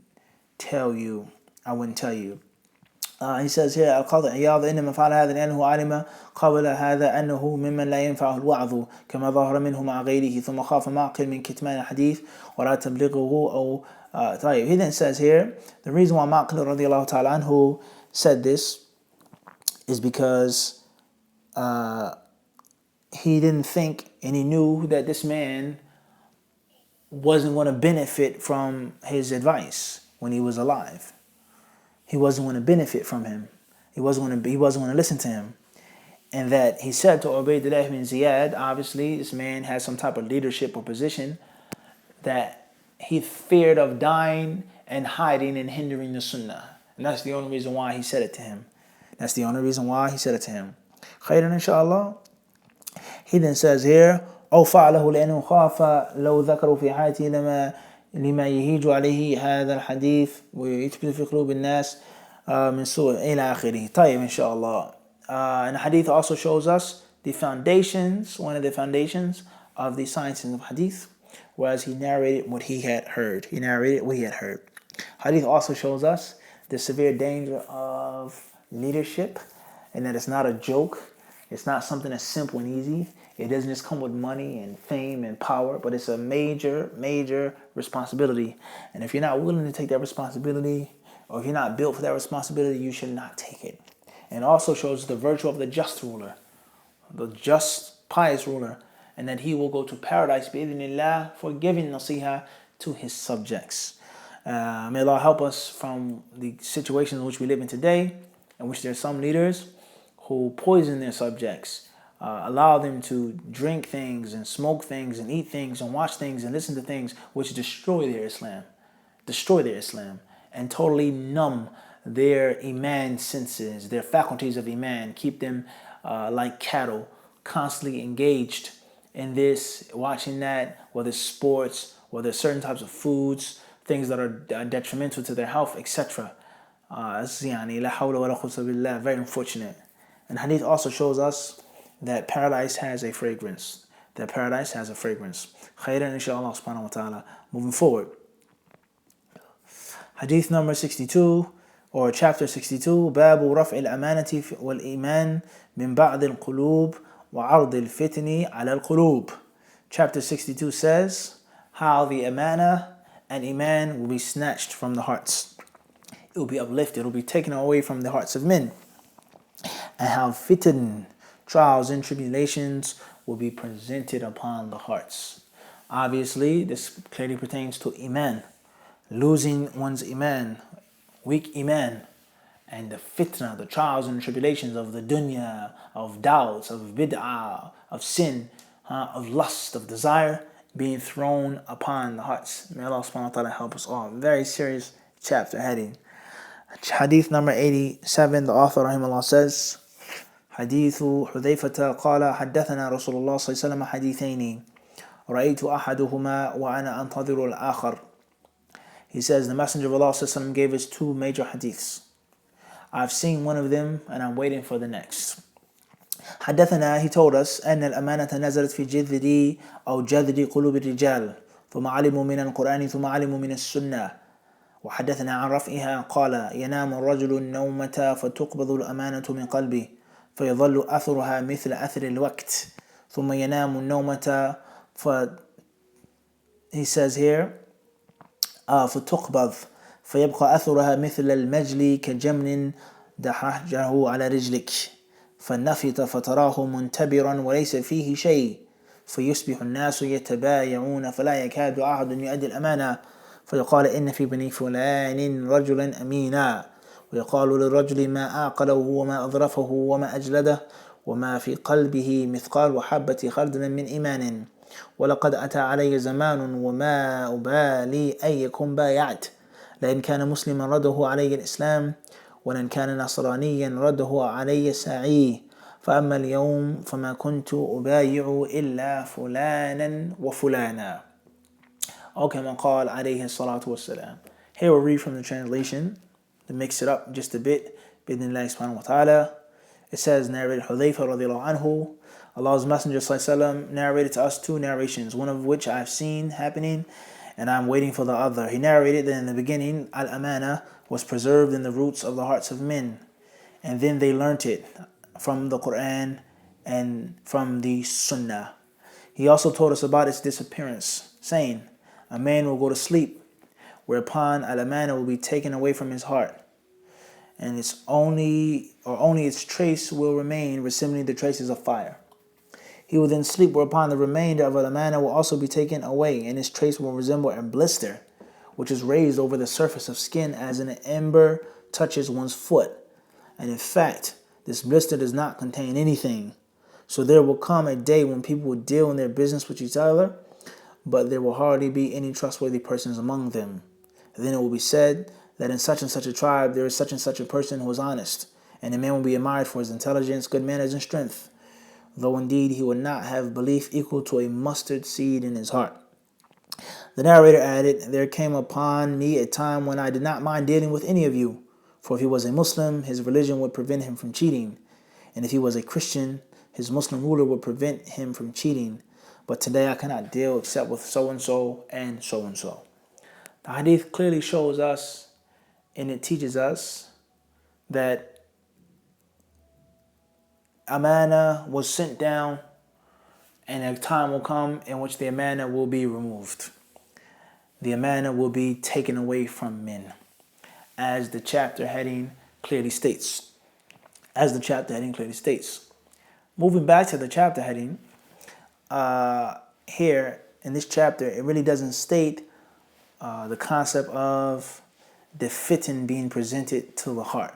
tell you. He says here, القاضي عياض إنما فعل هذا لأنه علم قبل هذا أنه ممن لا ينفعه الوعظ كما ظهر منه مع غيره ثم خاف معقل من كتمان الحديث ولا تبلغه أو طيب. He then says here, the reason why Ma'qil radiallahu ta'ala anhu said this is because he didn't think, and he knew that this man wasn't going to benefit from his advice when he was alive. He wasn't going to benefit from him. He wasn't going to listen to him. And that he said to Ubaydullah ibn Ziyad, obviously this man has some type of leadership or position, that he feared of dying and hiding and hindering the sunnah. And that's the only reason why he said it to him. Khairan inshallah. He then says here, أو فعله لأنه خاف لو ذكروا في حياته لما يهيج عليه هذا الحديث ويثبت في قلوب الناس من سوء إلى آخره. طيب inshallah. And the hadith also shows us the foundations, one of the foundations of the sciences of hadith, whereas he narrated what he had heard. Hadith also shows us the severe danger of leadership, and that it's not a joke. It's not something that's simple and easy. It doesn't just come with money and fame and power, but it's a major, major responsibility. And if you're not willing to take that responsibility, or if you're not built for that responsibility, you should not take it. And it also shows the virtue of the just ruler, the just, pious ruler, and that he will go to paradise, bi'idhnillah, for giving nasiha to his subjects. May Allah help us from the situations in which we live in today, in which there are some leaders who poison their subjects, allow them to drink things and smoke things and eat things and watch things and listen to things which destroy their Islam, and totally numb their iman senses, their faculties of iman, keep them like cattle, constantly engaged in this, watching that, whether it's sports, whether it's certain types of foods, things that are detrimental to their health, etc. Very unfortunate. And hadith also shows us that paradise has a fragrance. Khairan inshallah subhanahu wa ta'ala. Moving forward. Hadith number 62, or chapter 62, Babu Raf'il Amanati wal Iman min Ba'd al Qulub wa Ard al Fitni ala al Qulub. Chapter 62 says how the amana and iman will be snatched from the hearts. It will be uplifted, it will be taken away from the hearts of men. And how fitn, trials and tribulations, will be presented upon the hearts. Obviously, this clearly pertains to iman. Losing one's iman, weak iman, and the fitna, the trials and tribulations of the dunya, of doubts, of bid'ah, of sin, of lust, of desire, being thrown upon the hearts. May Allah subhanahu wa ta'ala help us all. Very serious chapter heading. Hadith number 87, the author rahimahullah says, حديث حذيفة قال حدثنا رسول الله صلى الله عليه وسلم حديثين رأيت أحدهما وأنا أنتظر الآخر. He says, the Messenger of Allah صلى الله عليه وسلم gave us two major hadiths. I've seen one of them and I'm waiting for the next. حدثنا, he told us, أن الأمانة نزلت في جذر أو جذر قلوب الرجال ثم علموا من القرآن ثم علموا من السنة. وحدثنا عن رفعها قال ينام الرجل النومة فتقبض الأمانة من قلبه فيظل أثرها مثل أثر الوقت ثم ينام النومة he says here فتقبض فيبقى أثرها مثل المجل كجمل دحرجه على رجلك فالنفط فتراه منتبرا وليس فيه شيء فيصبح الناس يتبايعون فلا يكاد أحد يؤدي الأمانة فيقال إن في بني فلان رجلا أمينا ويقال للرجل ما أعقله وما أظرفه وما أجلده وما في قلبه مثقال وحبة خردل من إيمان ولقد أتى علي زمان وما أبالي أيكم بايعت لئن كان مسلما رده علي الإسلام ولن كان نصرانيا رده علي ساعيه فأما اليوم فما كنت أبايع إلا فلانا وفلانا أو كما قال عليه الصلاة والسلام. Here we'll read from the translation to mix it up just a bit. Bidnillahi subhanahu wa ta'ala. It says, narrated Hudhayfa radiallahu anhu, Allah's Messenger sallallahu alaihi wasallam narrated to us two narrations, one of which I've seen happening and I'm waiting for the other. He narrated that in the beginning, al-amana was preserved in the roots of the hearts of men, and then they learnt it from the Quran and from the Sunnah. He also told us about its disappearance, saying, a man will go to sleep, whereupon al-amana will be taken away from his heart, and only its trace will remain, resembling the traces of fire. He will then sleep, whereupon the remainder of al-amana will also be taken away, and its trace will resemble a blister, which is raised over the surface of skin as an ember touches one's foot. And in fact, this blister does not contain anything. So there will come a day when people will deal in their business with each other, but there will hardly be any trustworthy persons among them. And then it will be said that in such and such a tribe there is such and such a person who is honest, and the man will be admired for his intelligence, good manners, and strength, though indeed he would not have belief equal to a mustard seed in his heart. The narrator added, there came upon me a time when I did not mind dealing with any of you, for if he was a Muslim, his religion would prevent him from cheating, and if he was a Christian, his Muslim ruler would prevent him from cheating. but today I cannot deal except with so-and-so and so-and-so. The hadith clearly shows us and it teaches us that amana was sent down and a time will come in which the amana will be removed. The amana will be taken away from men, as the chapter heading clearly states. Moving back to the chapter heading, here in this chapter, it really doesn't state the concept of the fitan being presented to the heart.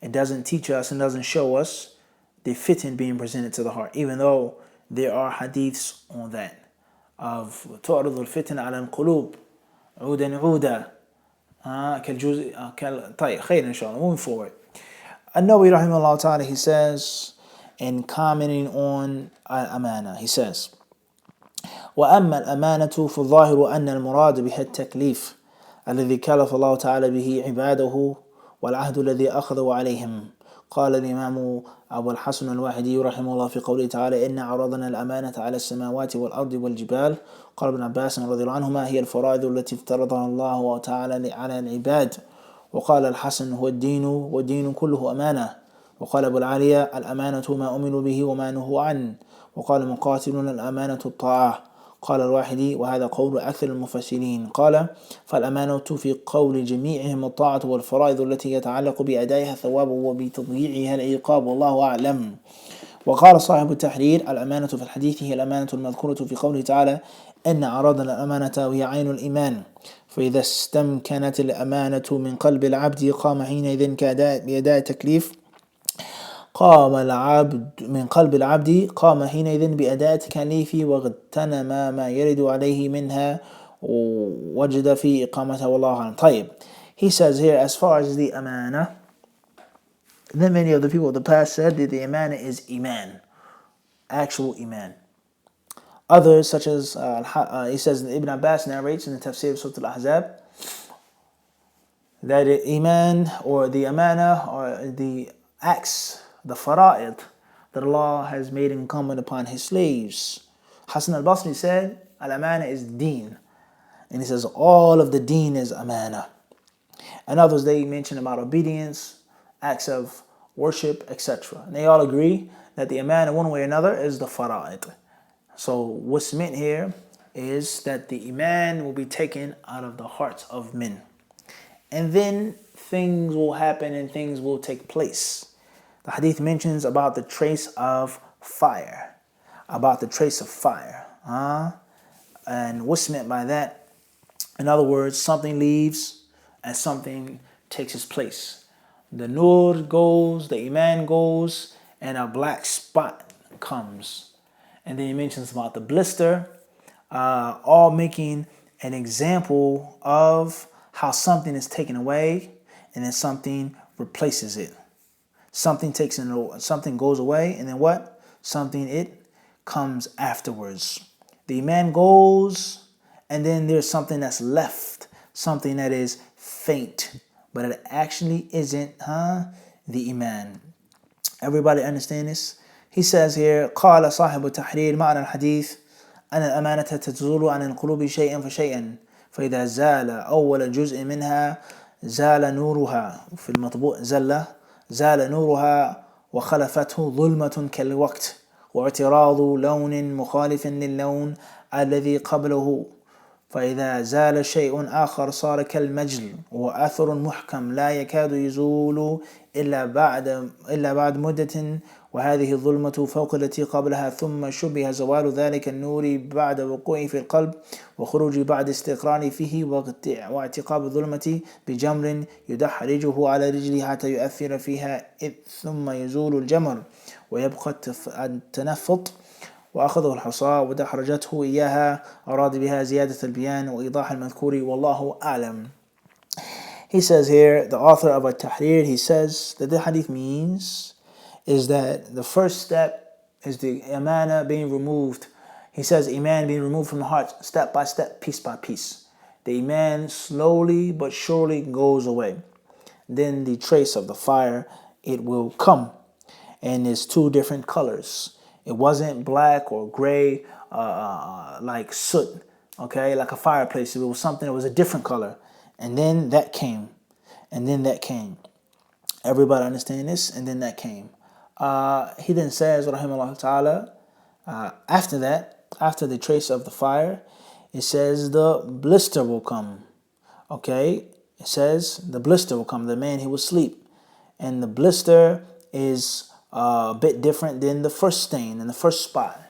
It doesn't teach us and doesn't show us the fitan being presented to the heart, even though there are hadiths on that of تعرض الفتن على القلوب عودا عودا كالجزء طيب خير إن شاء الله. Moving forward, An-Nawawi rahimahullah ta'ala, he says, in commenting on amana, he says, وأما الأمانة فالظاهر أن المراد بها التكليف الذي كلف الله تعالى به عباده والعهد الذي أخذوا عليهم. قال الإمام أبو الحسن الواحدي رحمه الله في قوله تعالى إن عرضنا الأمانة على السماوات والأرض والجبال. قال ابن عباس رضي الله عنهما هي الفرائض التي افترضها الله تعالى على العباد. وقال الحسن هو الدين والدين كله أمانة. وقال أبو العالية الأمانة ما أمروا به وما نهوا عنه. وقال مقاتل الأمانة الطاعة. قال الواحدي وهذا قول أكثر المفسرين. قال فالأمانة في قول جميعهم الطاعة والفرائض التي يتعلق بأدائها الثواب وبتضييعها العقاب والله أعلم. وقال صاحب التحرير الأمانة في الحديث هي الأمانة المذكورة في قوله تعالى إن عرضنا الأمانة وهي عين الإيمان. فإذا استمكنت الأمانة من قلب العبد قام حينئذ بأداء التكليف قام العبد من قلب العبد قام حينئذ بأداء تكاليفه واغتنم ما يرد عليه منها وجد في إقامته والله أعلم. طيب, he says here, as far as the amana, then many of the people of the past said that the amana is iman, actual iman. Others, such as he says, Ibn Abbas narrates in the Tafsir of Surah Al-Ahzab that iman or the amana or the acts, the fara'id that Allah has made incumbent upon His slaves. Hasan al-Basri said, al-amana is deen. And he says, all of the deen is amana. And others, they mention about obedience, acts of worship, etc. And they all agree that the amana, one way or another, is the fara'id. So what's meant here is that the iman will be taken out of the hearts of men. And then things will happen and things will take place. The hadith mentions about the trace of fire. And what's meant by that? In other words, something leaves and something takes its place. The nur goes, the iman goes, and a black spot comes. And then he mentions about the blister, all making an example of how something is taken away and then something replaces it. Something goes away, and then what? It comes afterwards. The iman goes, and then there's something that's left, something that is faint, but it actually isn't the iman. Everybody understand this? He says here, قال صاحب التحرير معنى الحديث أن الأمانة تزول عن القلوب شيئا فشيئا فإذا زال أول جزء منها زال نورها في المطبوع زال نورها وخلفته ظلمة كالوقت واعتراض لون مخالف للون الذي قبله فإذا زال شيء آخر صار كالمجل وأثر محكم لا يكاد يزول إلا بعد مدة وهذه الظلمة فوق التي قبلها ثم شبه زوال ذلك النور بعد وقوعه في القلب وخروج بعد استقرار فيه واعتقاب الظلمة بجمر يدحرجه على رجله حتى يؤثر فيها ثم يزول الجمر ويبقى التنفط وأخذه الحصى ودحرجته إياها أراد بها زيادة البيان وإيضاح المذكور والله أعلم. He says here, the author of At-Tahrir, he says that the hadith means is that the first step is the amana being removed. He says iman being removed from the heart step by step, piece by piece. The iman slowly but surely goes away. Then the trace of the fire, it will come. And there's two different colors. It wasn't black or gray like soot, okay, like a fireplace. It was something that was a different color. And then that came. And then that came. Everybody understand this? And then that came. He then says, rahimahullah ta'ala, after that, after the trace of the fire, it says the blister will come. Okay? It says the blister will come. The man, he will sleep. And the blister is a bit different than the first stain and the first spot.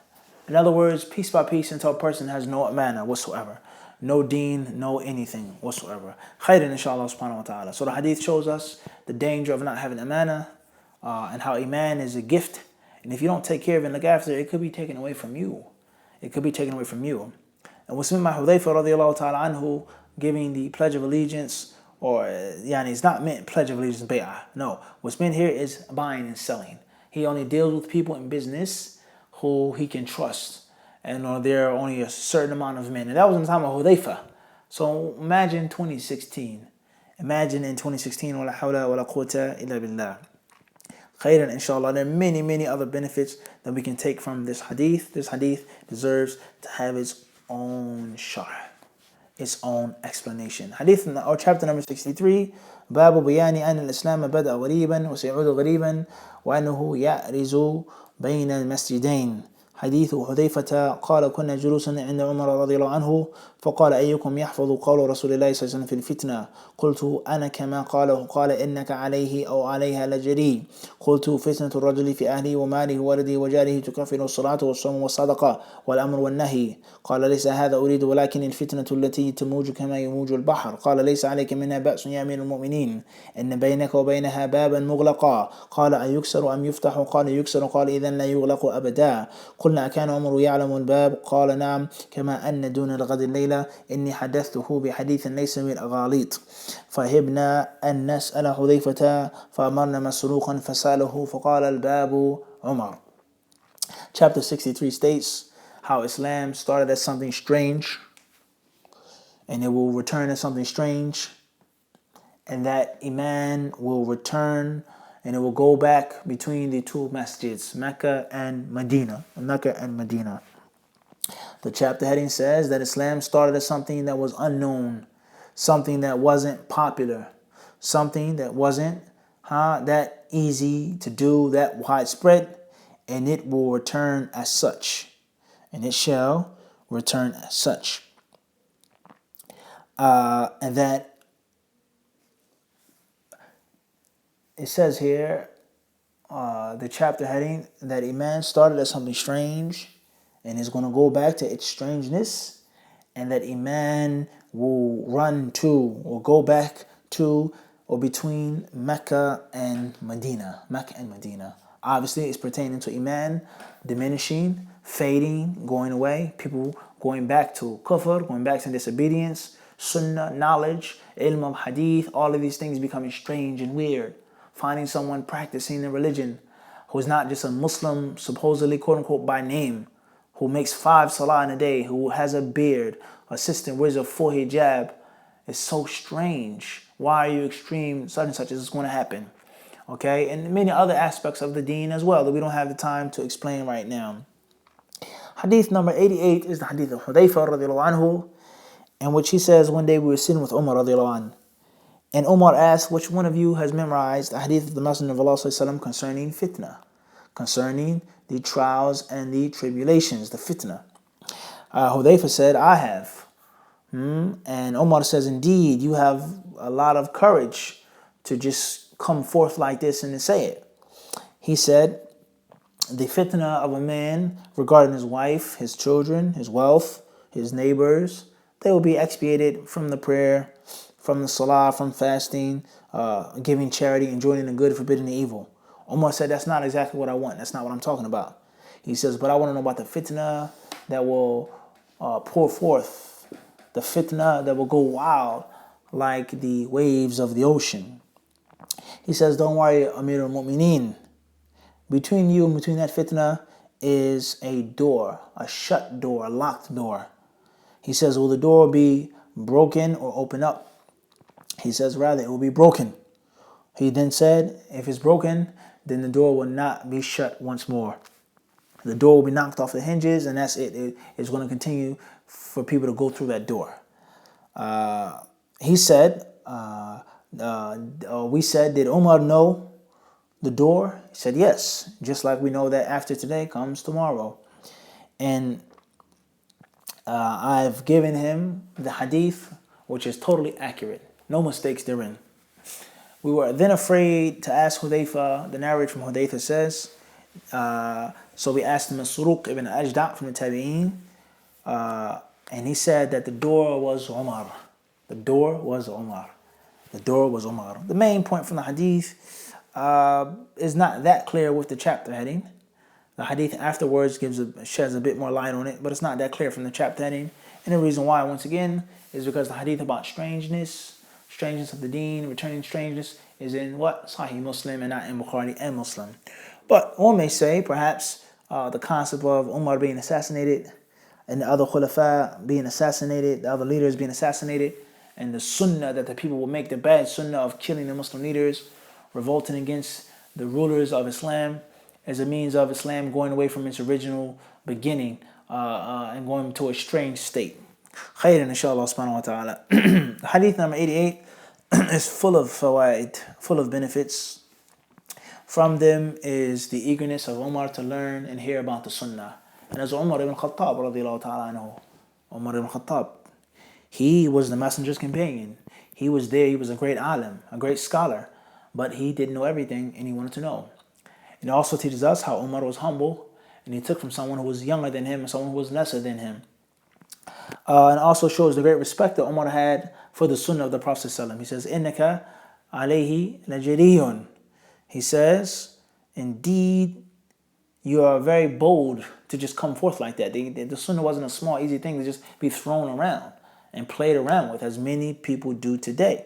In other words, piece by piece until a person has no manner whatsoever. No deen, no anything whatsoever. Khairan inshallah subhanahu wa ta'ala. So the hadith shows us the danger of not having amana and how iman is a gift. And if you don't take care of it and look after it, it could be taken away from you. It could be taken away from you. And what's meant by Hudayfa radiallahu ta'ala anhu giving the Pledge of Allegiance, or yani it's not meant Pledge of Allegiance bay'ah. No, what's meant here is buying and selling. He only deals with people in business who he can trust. And there are only a certain amount of men. And that was in the time of Hudayfa. So imagine 2016. Imagine in 2016, wala hawla wala quwwata illa billah. Khairan, inshallah. There are many, many other benefits that we can take from this hadith. This hadith deserves to have its own sharh, its own explanation. Hadith or chapter number 63. باب بيان أن الإسلام بدأ غريبا وسيعود غريبا وأنه يأرز بين المسجدين. حديث حذيفة قال كنا جلوسا عند عمر رضي الله عنه فقال أيكم يحفظ قول رسول الله صلى الله عليه وسلم في الفتنة قلت أنا كما قاله قال إنك عليه أو عليها لجري قلت فتنة الرجل في أهله وماله وولده وجاره تكفر الصلاة والصوم والصدقة والأمر والنهي قال ليس هذا أريد ولكن الفتنة التي تموج كما يموج البحر قال ليس عليك منها بأس يا أمير المؤمنين إن بينك وبينها بابا مغلقا قال أيكسر أم يفتح قال يكسر قال إذن لا يغلق أبدا قلنا أكان عمر يعلم الباب قال نعم كما أن دون الغد الليلة إني حدثته بحديث ليس من الأغاليط فهبنا أن نسأل حذيفة فأمرنا مسروقا فسأله فقال الباب عمر. Chapter 63 states how Islam started as something strange and it will return as something strange, and that Iman will return and it will go back between the two masjids, Mecca and Medina. The chapter heading says that Islam started as something that was unknown, something that wasn't popular, something that wasn't that easy to do, that widespread, and it will return as such. And it shall return as such. And that it says here, the chapter heading, that Iman started as something strange and is going to go back to its strangeness, and that Iman will run to or go back to or between Mecca and Medina. Obviously, it's pertaining to Iman diminishing, fading, going away, people going back to kufr, going back to disobedience, sunnah, knowledge, ilm of hadith, all of these things becoming strange and weird. Finding someone practicing the religion who's not just a Muslim, supposedly, quote unquote, by name, who makes 5 salah in a day, who has a beard, a sister wears a full hijab. It's so strange. Why are you extreme? Such and such is going to happen. Okay, and many other aspects of the deen as well that we don't have the time to explain right now. Hadith number 88 is the hadith of Hudayfa radiallahu anhu, in which he says, one day we were sitting with Umar radiallahu anhu, and Umar asked, which one of you has memorized the hadith of the Messenger of Allah sallallahu concerning fitna, concerning the trials and the tribulations, the fitna? Hudayfa said, I have. And Umar says, indeed, you have a lot of courage to just come forth like this and to say it. He said, the fitna of a man regarding his wife, his children, his wealth, his neighbors, they will be expiated from the prayer, from the salah, from fasting, giving charity, enjoining the good, forbidding the evil. Umar said, that's not exactly what I want. That's not what I'm talking about. He says, but I want to know about the fitna that will pour forth, the fitna that will go wild like the waves of the ocean. He says, don't worry, Amir al-Mu'mineen. Between you and between that fitna is a door, a shut door, a locked door. He says, will the door be broken or open up? He says, rather, it will be broken. He then said, if it's broken, then the door will not be shut once more. The door will be knocked off the hinges, and that's it. It's going to continue for people to go through that door. He said, we said, did Umar know the door? He said, yes, just like we know that after today comes tomorrow. And I've given him the hadith, which is totally accurate. No mistakes therein. We were then afraid to ask Hudayfa. The narrator from Hudayfa says, so we asked Masruq ibn Ajda' from the Tabi'een, and he said that the door was Umar. The door was Umar. The door was Umar. The main point from the hadith is not that clear with the chapter heading. The hadith afterwards sheds a bit more light on it, but it's not that clear from the chapter heading. And the reason why, once again, is because the hadith about strangeness of the deen, returning strangeness, is in what? Sahih Muslim and not in Bukhari and Muslim. But one may say, perhaps, the concept of Umar being assassinated and the other khulafa being assassinated, the other leaders being assassinated, and the sunnah that the people will make, the bad sunnah of killing the Muslim leaders, revolting against the rulers of Islam, as a means of Islam going away from its original beginning and going to a strange state. Khairan, inshallah, subhanahu wa ta'ala. Hadith number 88 is full of fawaid, full of benefits. From them is the eagerness of Umar to learn and hear about the sunnah. And as Umar ibn Khattab, radiallahu ta'ala anhu, Umar ibn Khattab, he was the messenger's companion. He was there, he was a great alim, a great scholar, but he didn't know everything and he wanted to know. It also teaches us how Umar was humble and he took from someone who was younger than him and someone who was lesser than him. And also shows the great respect that Umar had for the sunnah of the Prophet ﷺ. He says, "Innaka alayhi lajariyun." He says, indeed, you are very bold to just come forth like that. The sunnah wasn't a small, easy thing to just be thrown around and played around with, as many people do today.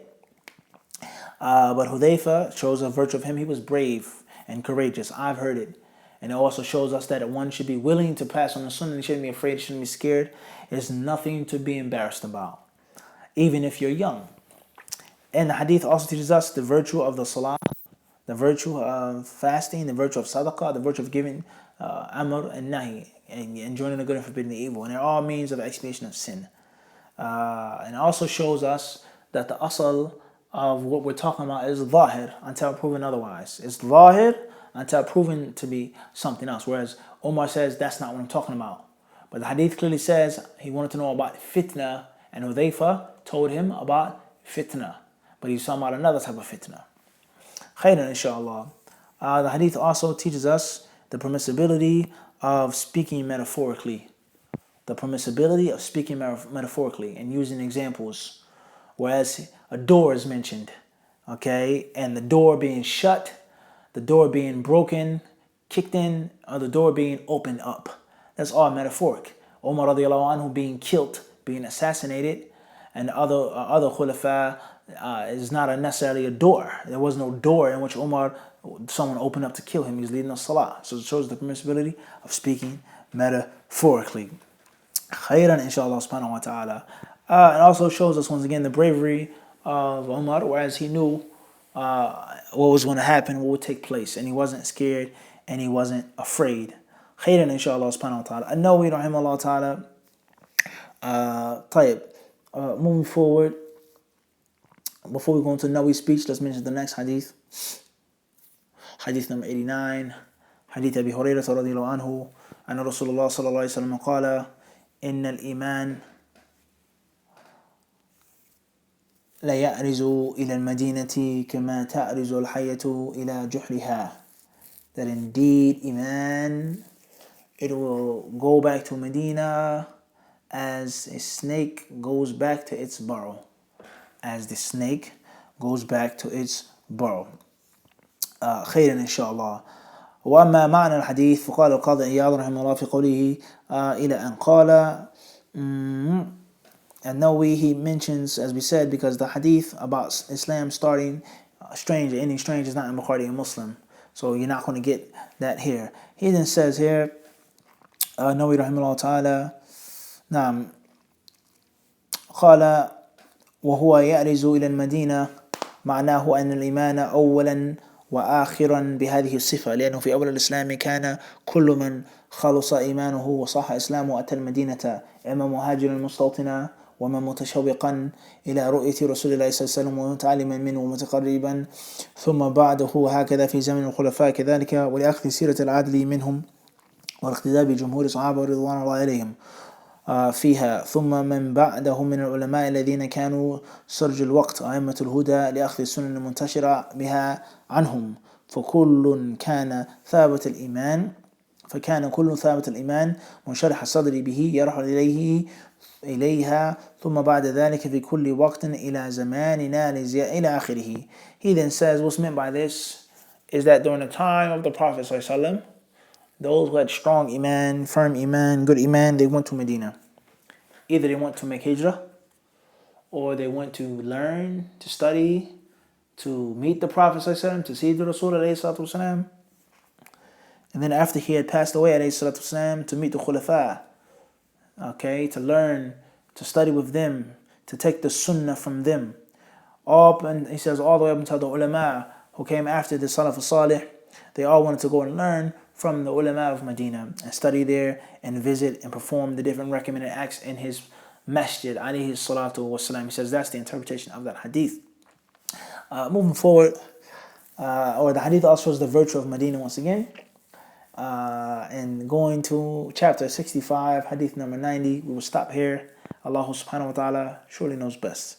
But Hudayfa shows a virtue of him. He was brave and courageous. I've heard it. And it also shows us that one should be willing to pass on the sunnah. You shouldn't be afraid, you shouldn't be scared. There's nothing to be embarrassed about, even if you're young. And the hadith also teaches us the virtue of the salah, the virtue of fasting, the virtue of sadaqah, the virtue of giving amr and nahi, and enjoining the good and forbidding the evil. And they're all means of expiation of sin. And it also shows us that the asal of what we're talking about is zahir until proven otherwise. It's zahir until proven to be something else. Whereas Umar says, that's not what I'm talking about. But the hadith clearly says he wanted to know about fitna, and Hudayfa told him about fitna. But he's talking about another type of fitna. Khairan, inshallah. The hadith also teaches us the permissibility of speaking metaphorically. The permissibility of speaking metaphorically and using examples. Whereas a door is mentioned, okay, and the door being shut, the door being broken, kicked in, or the door being opened up. That's all metaphoric. Umar radiallahu anhu being killed, being assassinated, and other khulafa is not necessarily a door. There was no door in which someone opened up to kill him. He's leading a salah. So it shows the permissibility of speaking metaphorically. Khairan, inshallah, subhanahu wa ta'ala. It also shows us, once again, the bravery of Umar, whereas he knew what was going to happen, what would take place, and he wasn't scared and he wasn't afraid. Khairan, inshallah, subhanahu wa ta'ala. An-Nawawi, rahimahullah ta'ala. Moving forward, before we go into Nawawi's speech, let's mention the next hadith. Hadith number 89. Hadith Abi Hurairah radiyallahu anhu. Anna Rasulullah sallallahu alayhi wa sallam qala, Inna al-iman لا يأرز إلى المدينة كما تأرز الحية إلى جحرها. That indeed Iman, it will go back to Medina as a snake goes back to its burrow. As the snake goes back to its burrow. خيرا إن شاء الله. وأما معنى الحديث فقال القاضي عياض رحمه الله في قوله إلى أن قال And Nawawi, he mentions, as we said, because the hadith about Islam starting strange, ending strange is not in Bukhari and Muslim. So you're not going to get that here. He then says here, Nawawi rahimahullah ta'ala, نعم, قال وهو يأرز إلى المدينة معناه أن الإيمان أولا وآخرا بهذه الصفة لأنه في أول الإسلام كان كل من خلص إيمانه وصح إسلامه أتى المدينة إما مهاجرا مستوطنا وما متشوقا إلى رؤية رسول الله صلى الله عليه وسلم ومتعلما منه ومتقربا ثم بعده هكذا في زمن الخلفاء كذلك ولأخذ سيرة العدل منهم والاقتداء بجمهور الصحابة رضوان الله عليهم فيها ثم من بعدهم من العلماء الذين كانوا سرج الوقت أئمة الهدى لأخذ السنن المنتشرة بها عنهم فكل كان ثابت الإيمان منشرح الصدر به يرحل إليها ثم بعد ذلك في كل وقت إلى زماننا إلى آخره. He then says what's meant by this is that during the time of the Prophet ﷺ, those who had strong iman, firm iman, good iman, they went to Medina. Either they went to make hijrah, or they went to learn, to study, to meet the Prophet ﷺ, to see the Rasul ﷺ. And then after he had passed away ﷺ, to meet the Khulafa, okay, to learn, to study with them, to take the sunnah from them. And he says all the way up until the ulama who came after the Salaf al-Salih, they all wanted to go and learn from the ulama of Medina and study there and visit and perform the different recommended acts in his masjid alayhi salatu wasalam. He says that's the interpretation of that hadith. Moving forward, or the hadith also shows the virtue of Medina once again. And going to chapter 65, hadith number 90, we will stop here. Allah subhanahu wa ta'ala surely knows best.